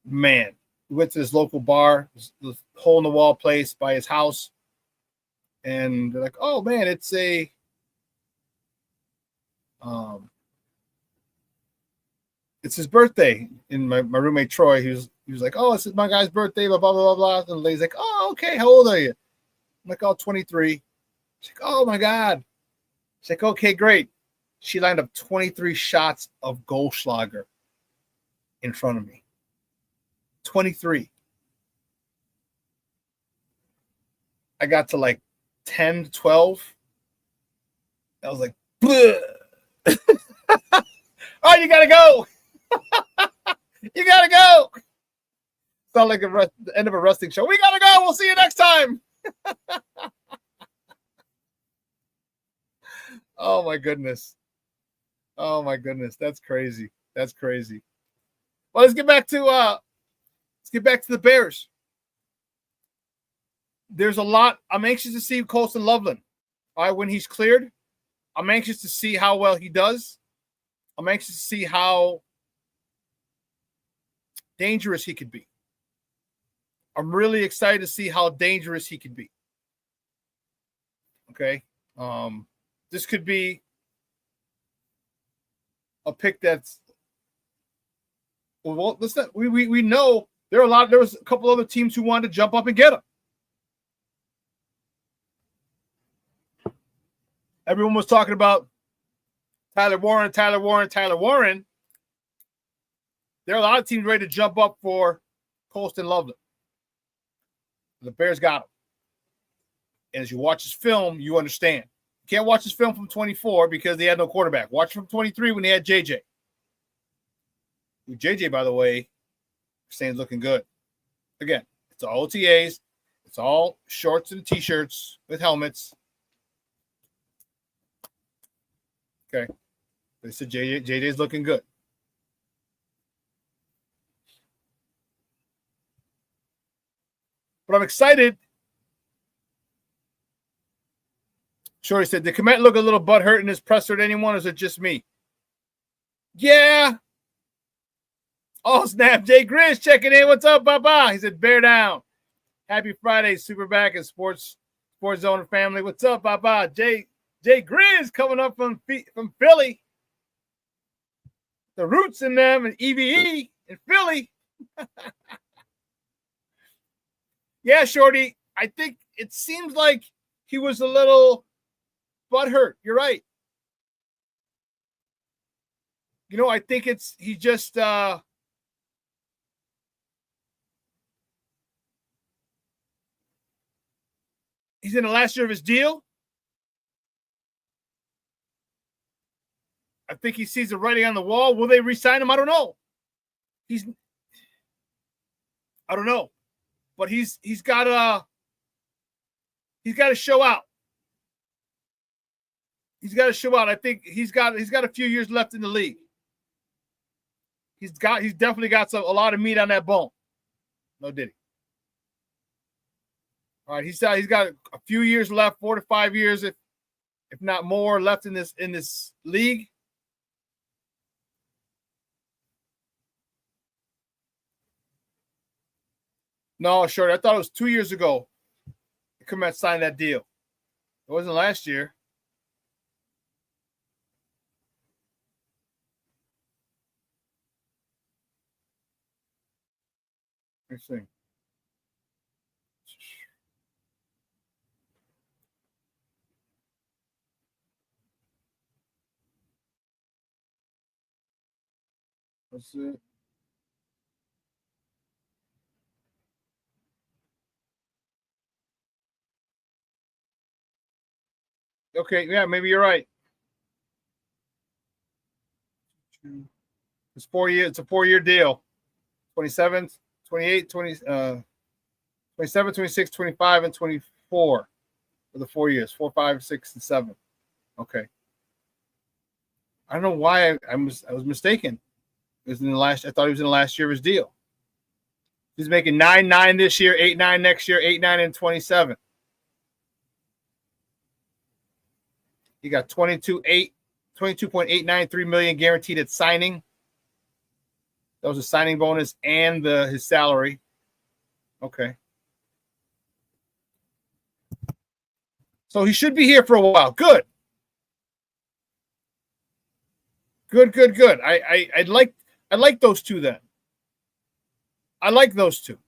man, we went to this local bar, this hole in the wall place by his house. And they're like, oh man, it's his birthday. And my roommate Troy, he was like, oh, this is my guy's birthday, blah, blah, blah, blah. And the lady's like, oh, okay, how old are you? I'm like, oh, 23. She's like, oh my God. She's like, okay, great. She lined up 23 shots of Goldschlager in front of me. 23. I got to like 10 to 12. I was like, bleh. Oh, you gotta go. You gotta go. Sound like the end of a wrestling show. We gotta go. We'll see you next time. Oh my goodness. Oh my goodness. That's crazy. That's crazy. Well, let's get back to the Bears. There's a lot. I'm anxious to see Colston Loveland. All right, when he's cleared. I'm anxious to see how well he does. I'm anxious to see how dangerous he could be. I'm really excited to see how dangerous he could be. Okay. This could be a pick that's well. Listen, we know there was a couple other teams who wanted to jump up and get him. Everyone was talking about Tyler Warren. There are a lot of teams ready to jump up for Colston Loveland. The Bears got him. And as you watch his film, you understand. You can't watch his film from 24 because they had no quarterback. Watch from 23 when they had JJ. JJ, by the way, saying looking good. Again, it's all OTAs. It's all shorts and T-shirts with helmets. Okay. They said JJ's looking good. But I'm excited. Shorty said, did Komet look a little butthurt in his presser at anyone, or is it just me? Yeah. Oh, snap. Jay Grizz checking in. What's up, Baba? He said, bear down. Happy Friday, Superback and Sports Zone family. What's up, Baba? Jay Grizz coming up from Philly. The roots in them and EVE in Philly. Yeah, Shorty. I think it seems like he was a little butthurt. You're right. You know, I think he just he's in the last year of his deal. I think he sees the writing on the wall. Will they re-sign him? I don't know. I don't know. But he's got to show out. He's got to show out. I think he's got a few years left in the league. He's definitely got a lot of meat on that bone. No diddy. All right, he's got a few years left, 4 to 5 years, if not more, left in this league. No, sure. I thought it was 2 years ago. Komet signed that deal. It wasn't last year. Let's see. Let's see. Okay, yeah, maybe you're right. It's 4 years. It's a 4-year deal. 27, 28, 27, 26, 25, and 24 for the 4 years. 4, 5, 6, and 7. Okay. I don't know why I was mistaken. It was in the last. I thought he was in the last year of his deal. He's making 9-9 this year, 8-9 next year, 8-9 and 27. He got 22.893 million guaranteed at signing. That was a signing bonus and his salary. Okay. So he should be here for a while. Good. Good. I like those two then. I like those two.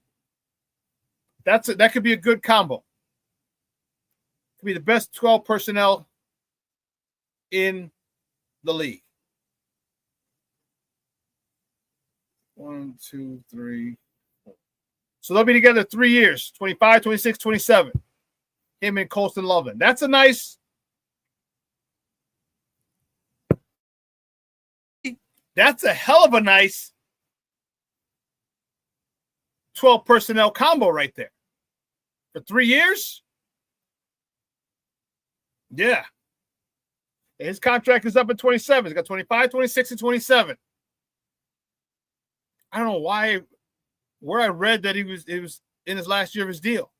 That could be a good combo. Could be the best 12 personnel in the league. 1, 2, 3, 4. So they'll be together 3 years, 25, 26, 27. Him and Colston Loveland. That's a nice. That's a hell of a nice 12 personnel combo right there. For 3 years? Yeah. His contract is up at 27. He's got 25, 26, and 27. I don't know where I read that it was in his last year of his deal.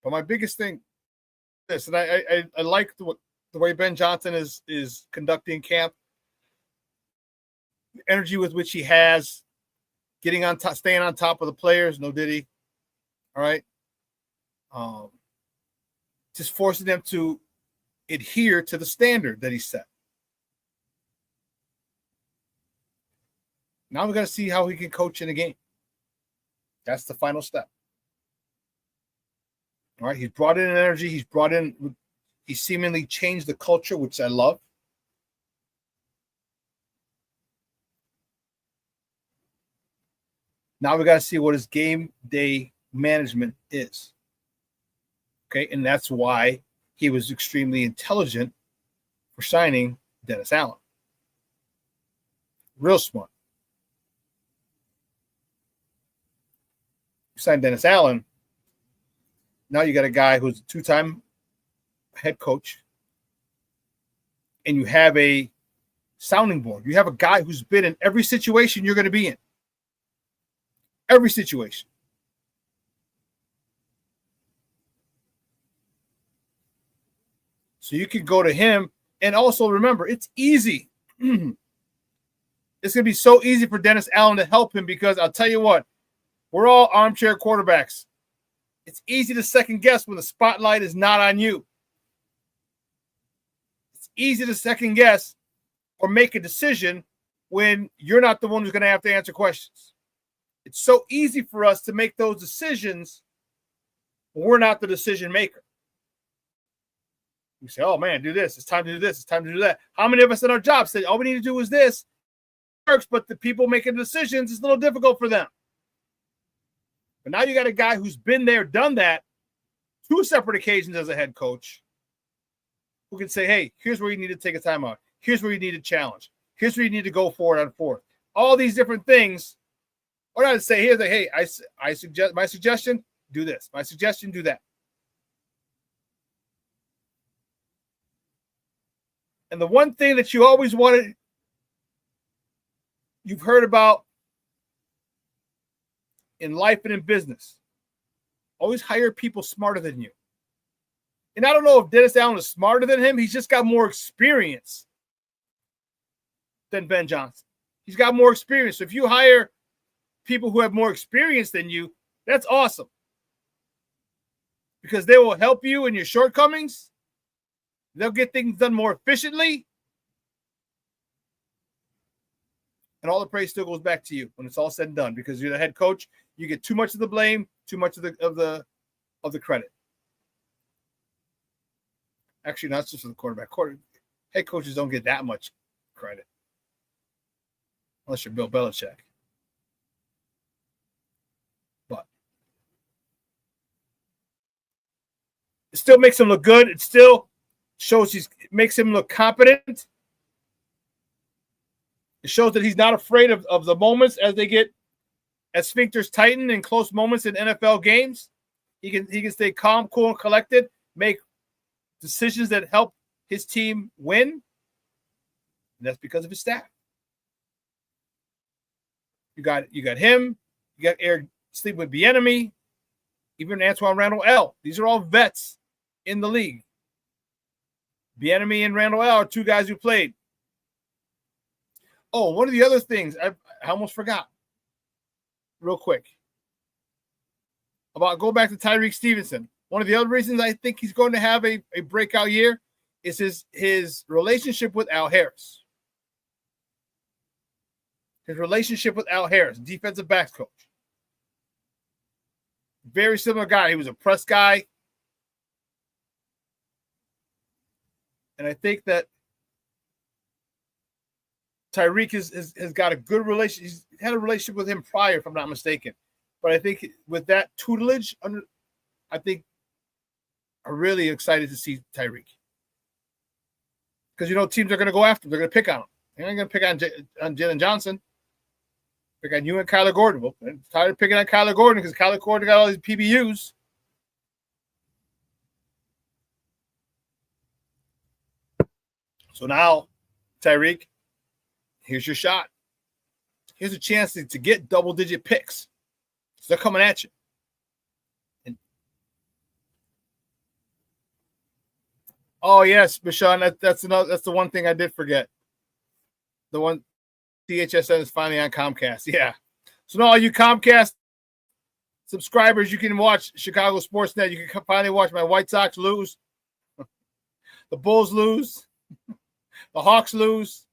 But my biggest thing, this, and I like the way Ben Johnson is conducting camp, the energy with which he has, getting on top, staying on top of the players. No Diddy, all right. Just forcing them to adhere to the standard that he set. Now we got to see how he can coach in a game. That's the final step. All right, he's brought in energy. He's seemingly changed the culture, which I love. Now we got to see what his game day management is. Okay, and that's why he was extremely intelligent for signing Dennis Allen. Real smart. You signed Dennis Allen. Now you got a guy who's a two-time head coach, and you have a sounding board. You have a guy who's been in every situation you're going to be in. Every situation. So you can go to him. And also remember, it's easy. It's going to be so easy for Dennis Allen to help him because I'll tell you what, we're all armchair quarterbacks. It's easy to second guess when the spotlight is not on you. It's easy to second guess or make a decision when you're not the one who's going to have to answer questions. It's so easy for us to make those decisions when we're not the decision maker. We say, oh man, do this. It's time to do this. It's time to do that. How many of us in our job say, all we need to do is this? It works, but the people making decisions, it's a little difficult for them. But now you got a guy who's been there, done that, 2 separate occasions as a head coach, who can say, hey, here's where you need to take a timeout. Here's where you need to challenge. Here's where you need to go forward on fourth. All these different things. Or not to say, here's like, hey, I suggest my suggestion, do this. My suggestion, do that. And the one thing that you always wanted, you've heard about in life and in business, always hire people smarter than you. And I don't know if Dennis Allen is smarter than him. He's just got more experience than Ben Johnson. He's got more experience. So if you hire people who have more experience than you, that's awesome. Because they will help you in your shortcomings. They'll get things done more efficiently. And all the praise still goes back to you when it's all said and done, because you're the head coach. You get too much of the blame, too much of the credit. Actually, not just for the quarterback. Head coaches don't get that much credit, unless you're Bill Belichick. But it still makes him look good. It still shows it makes him look competent. It shows that he's not afraid of the moments as they get as sphincters tighten in close moments in NFL games. He can stay calm, cool, and collected, make decisions that help his team win. And that's because of his staff. You got him. You got Eric sleep with Bieniemy, even Antoine Randall L. These are all vets in the league. Bieniemy and Randall L. are 2 guys who played. Oh, one of the other things I almost forgot real quick about go back to Tyreek Stevenson. One of the other reasons I think he's going to have a breakout year is his relationship with Al Harris. His relationship with Al Harris, defensive backs coach. Very similar guy. He was a press guy. And I think that Tyreek has got a good relationship. He's had a relationship with him prior, if I'm not mistaken. But I think with that tutelage, I think I'm really excited to see Tyreek. Because, teams are going to go after him. They're going to pick on him. They're not going to pick on Jalen Johnson. Pick on you and Kyler Gordon. Well, I'm tired of picking on Kyler Gordon because Kyler Gordon got all these PBUs. So now, Tyreek, here's your shot. Here's a chance to get double-digit picks. So they're coming at you. And Oh yes, Bashan, that's the one thing I did forget. The one THSN is finally on Comcast. Yeah. So now all you Comcast subscribers, you can watch Chicago Sportsnet. You can finally watch my White Sox lose, the Bulls lose, the Hawks lose.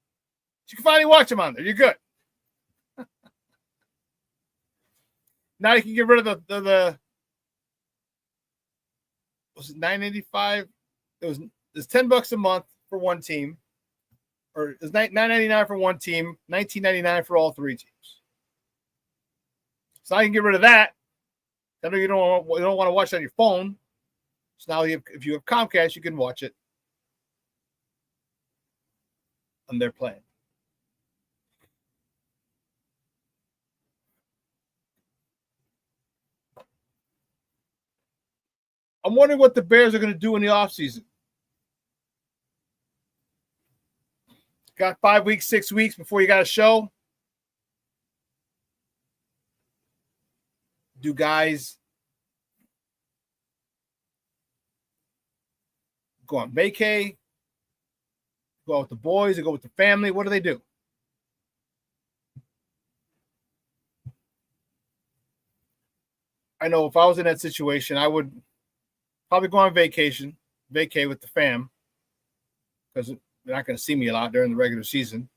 You can finally watch them on there. You're good. Now you can get rid of the was it $9.85? It's $10 a month for one team, or it's $9.99 for one team, $19.99 for all three teams. So now you can get rid of that. I know you don't want to watch it on your phone. So now if you have Comcast, you can watch it on their plan. I'm wondering what the Bears are going to do in the offseason. Got 5 weeks, 6 weeks before you got a show. Do guys go on vacay? Go out with the boys or go with the family? What do they do? I know if I was in that situation, I would probably go on vacation, vacay with the fam, because they're not going to see me a lot during the regular season.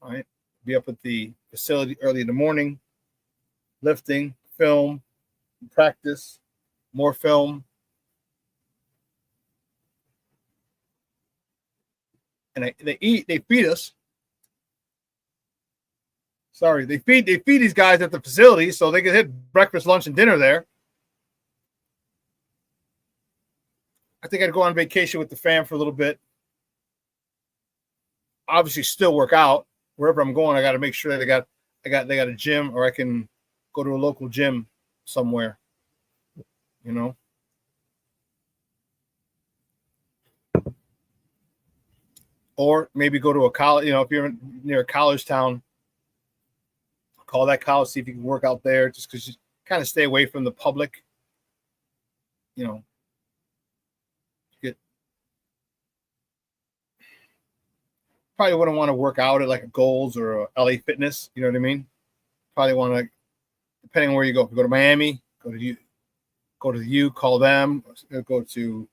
All right. Be up at the facility early in the morning, lifting, film, practice, more film. And they feed us. Sorry, they feed these guys at the facility so they can hit breakfast, lunch, and dinner there. I think I'd go on vacation with the fam for a little bit. Obviously, still work out wherever I'm going. I got to make sure that they got a gym, or I can go to a local gym somewhere. You know. Or maybe go to a college, if you're near a college town, call that college, see if you can work out there, just because you kind of stay away from the public. Probably wouldn't want to work out at like a Gold's or a LA Fitness, you know what I mean? Probably want to, depending on where you go. If you go to Miami, go to the U, call them, go to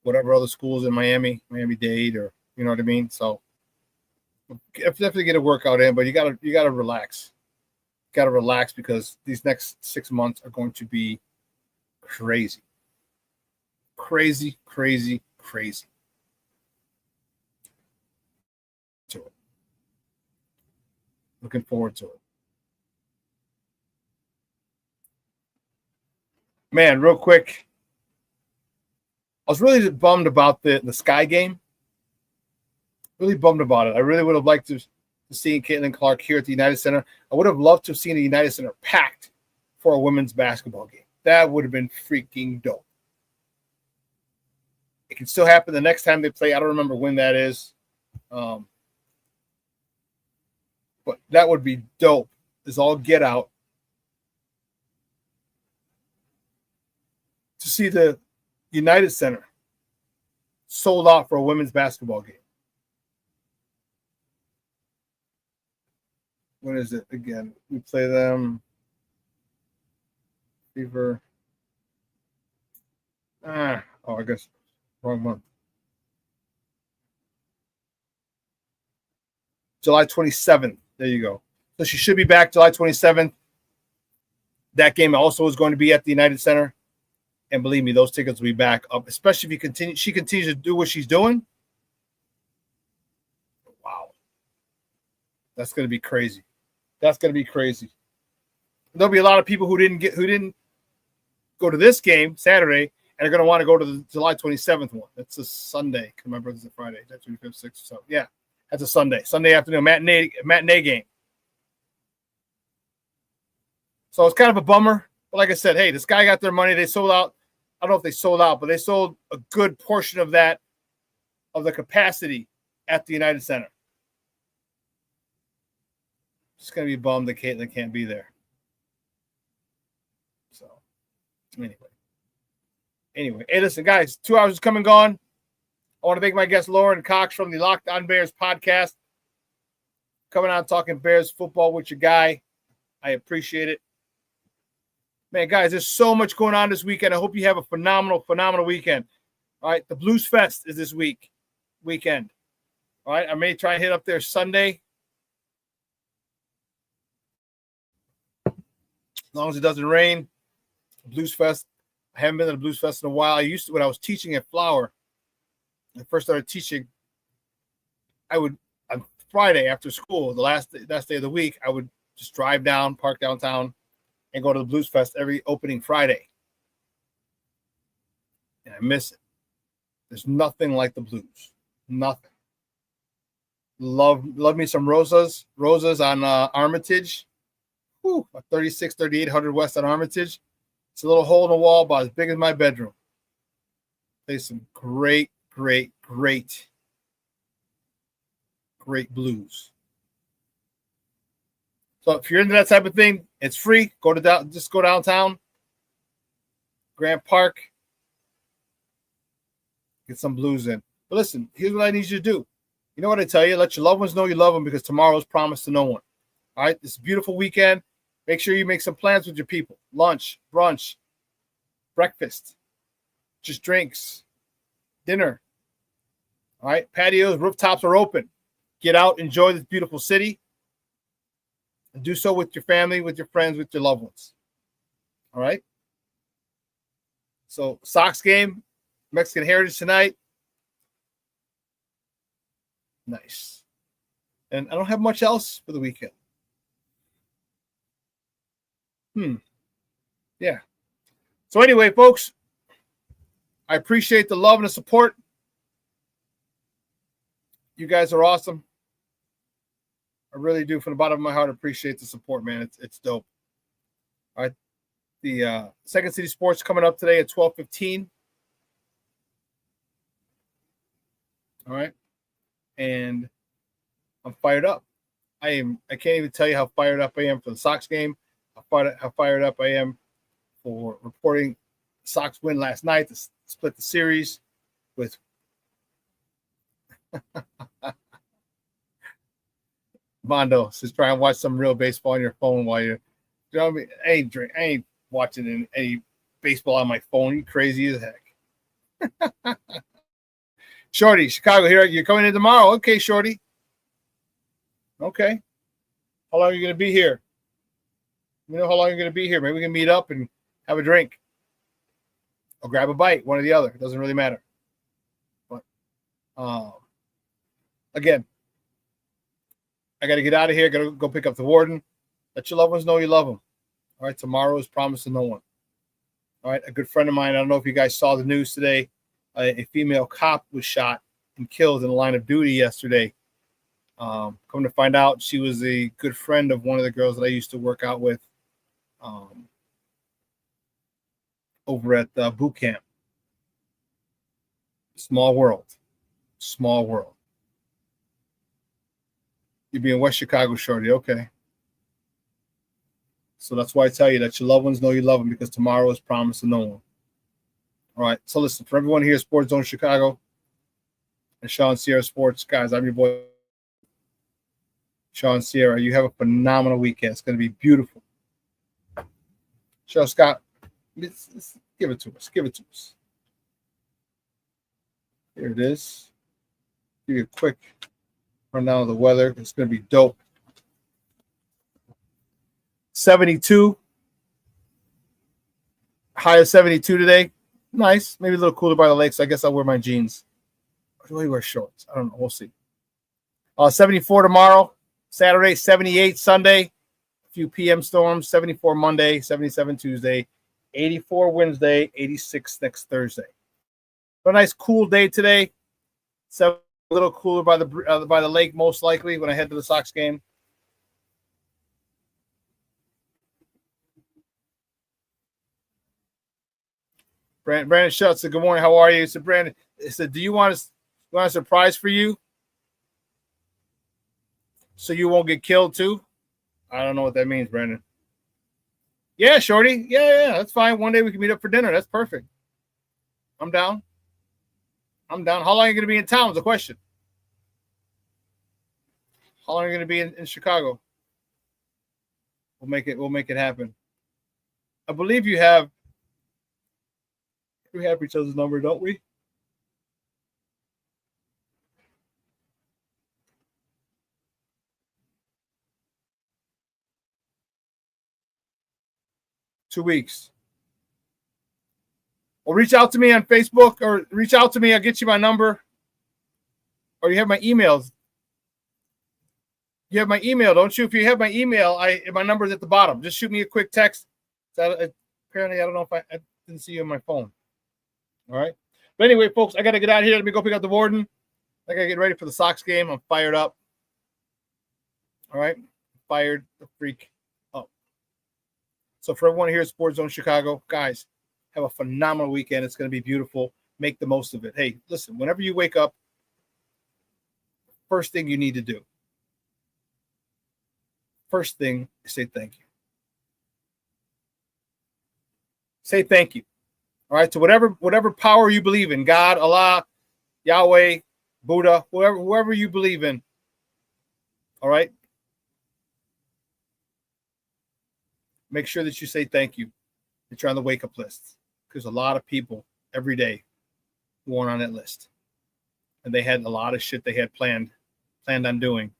whatever other schools in Miami-Dade, or you know what I mean? So definitely get a workout in, but you gotta relax. Gotta relax, because these next 6 months are going to be crazy. Crazy. To it. Looking forward to it. Man, real quick, I was really bummed about the Sky game. Really bummed about it. I really would have liked to see Caitlin Clark here at the United Center. I would have loved to have seen the United Center packed for a women's basketball game. That would have been freaking dope. It can still happen the next time they play. I don't remember when that is. But that would be dope. Is all get out. To see the United Center sold out for a women's basketball game. When is it again? We play them. Fever. I guess wrong month. July 27th. There you go. So she should be back July 27th. That game also is going to be at the United Center. And believe me, those tickets will be back up, especially if she continues to do what she's doing. Wow. That's going to be crazy. There'll be a lot of people who didn't go to this game Saturday and are going to want to go to the July 27th one. That's a Sunday. My brother's a Friday. That's 25th, 6th. So yeah, that's a Sunday afternoon matinee game. So it's kind of a bummer. But like I said, hey, this guy got their money. They sold out. I don't know if they sold out, but they sold a good portion of the capacity at the United Center. Just going to be bummed that Caitlin can't be there. So, anyway. Hey, listen, guys, 2 hours is come and gone. I want to thank my guest Lauren Cox from the Locked On Bears podcast. Coming out talking Bears football with your guy. I appreciate it. Man, guys, there's so much going on this weekend. I hope you have a phenomenal weekend. All right, the Blues Fest is this weekend. All right, I may try and hit up there Sunday. As long as it doesn't rain. Blues Fest. I haven't been to the Blues Fest in a while. I used to, when I was teaching at Flower, when I first started teaching, I would, on Friday after school, the last day of the week, I would just drive down, park downtown, and go to the Blues Fest every opening Friday. And I miss it. There's nothing like the Blues. Nothing. Love me some Rosas. Rosas on Armitage. Whew, 3800 West on Armitage. It's a little hole in the wall about as big as my bedroom. Play some great blues. So if you're into that type of thing, it's free. Just go downtown, Grant Park, get some blues in. But listen, here's what I need you to do. You know what I tell you? Let your loved ones know you love them because tomorrow's promised to no one. All right, this beautiful weekend. Make sure you make some plans with your people. Lunch, brunch, breakfast, just drinks, dinner. All right, patios, rooftops are open. Get out, enjoy this beautiful city, and do so with your family, with your friends, with your loved ones. All right? So, Sox game, Mexican Heritage tonight. Nice. And I don't have much else for the weekend. Yeah. So anyway, folks, I appreciate the love and the support. You guys are awesome. I really do, from the bottom of my heart, appreciate the support, man. It's dope. All right. The Second City Sports coming up today at 12:15. All right. And I'm fired up. I can't even tell you how fired up I am for the Sox game. How fired up I am for reporting the Sox win last night to split the series with Mondo. Just try and watch some real baseball on your phone while you're, you know what I mean? I ain't watching any baseball on my phone. You crazy as heck. Shorty, Chicago here. You're coming in tomorrow. Okay, Shorty. Okay. How long are you going to be here? You know how long you're going to be here. Maybe we can meet up and have a drink or grab a bite, one or the other. It doesn't really matter. But again, I got to get out of here. Got to go pick up the warden. Let your loved ones know you love them. All right, tomorrow is promised to no one. All right, a good friend of mine, I don't know if you guys saw the news today, a female cop was shot and killed in the line of duty yesterday. Come to find out, she was a good friend of one of the girls that I used to work out with over at boot camp. Small world. Small world. You'd be in West Chicago, Shorty. Okay. So that's why I tell you that your loved ones know you love them, because tomorrow is promised to no one. All right. So listen, for everyone here at Sports Zone Chicago and Shawn Sierra Sports, guys, I'm your boy, Shawn Sierra. You have a phenomenal weekend. It's going to be beautiful. Show Scott, let's give it to us. Give it to us. Here it is. Give you a quick rundown of the weather. It's going to be dope. 72. High of 72 today. Nice. Maybe a little cooler by the lake, so I guess I'll wear my jeans. Or do I wear shorts? I don't know. We'll see. 74 tomorrow. Saturday, 78 Sunday. A few PM storms. 74 Monday. 77 Tuesday. 84 Wednesday. 86 next Thursday. But a nice cool day today. A little cooler by the lake, most likely, when I head to the Sox game. Brandon Schultz said, good morning. How are you? He said, Brandon, he said, do you want a surprise for you so you won't get killed too? I don't know what that means, Brandon. Yeah, Shorty. Yeah, that's fine. One day we can meet up for dinner. That's perfect. I'm down. I'm down. How long are you going to be in town is the question. How long are you going to be in Chicago? We'll make it happen. I believe we have each other's number, don't we? Two weeks. Or reach out to me on Facebook, or reach out to me. I'll get you my number. Or you have my emails. You have my email, don't you? If you have my email, my number's at the bottom. Just shoot me a quick text. Apparently, I don't know if I didn't see you on my phone. All right. But anyway, folks, I got to get out of here. Let me go pick up the warden. I got to get ready for the Sox game. I'm fired up. All right. Fired the freak up. So for everyone here at Sports Zone Chicago, guys, have a phenomenal weekend. It's going to be beautiful. Make the most of it. Hey, listen, whenever you wake up, first thing you need to do, first thing is say thank you. Say thank you. All right, to whatever power you believe in, God, Allah, Yahweh, Buddha, whoever you believe in. All right. Make sure that you say thank you. That you're on the wake-up list. Because a lot of people every day who aren't on that list. And they had a lot of shit they had planned on doing.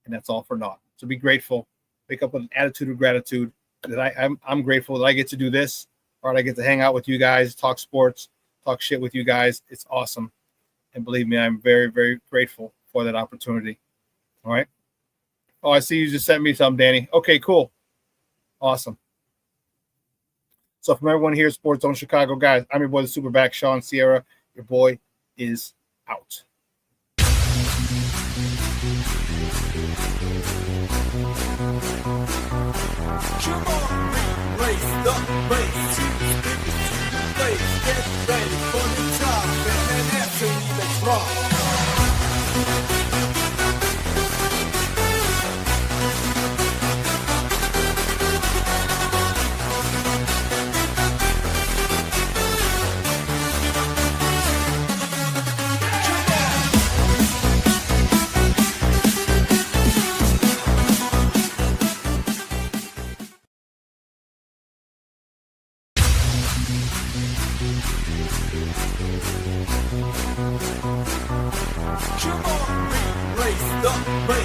And that's all for naught. So be grateful. Wake up with an attitude of gratitude that I'm grateful that I get to do this. All right, I get to hang out with you guys, talk sports, talk shit with you guys. It's awesome. And believe me, I'm very, very grateful for that opportunity. All right. Oh, I see you just sent me something, Danny. Okay, cool. Awesome. So from everyone here at Sports Zone Chicago, guys, I'm your boy, the Superback, Shawn Sierra. Your boy is out. Race the race, get ready for the top, and after let's rock. Race the race.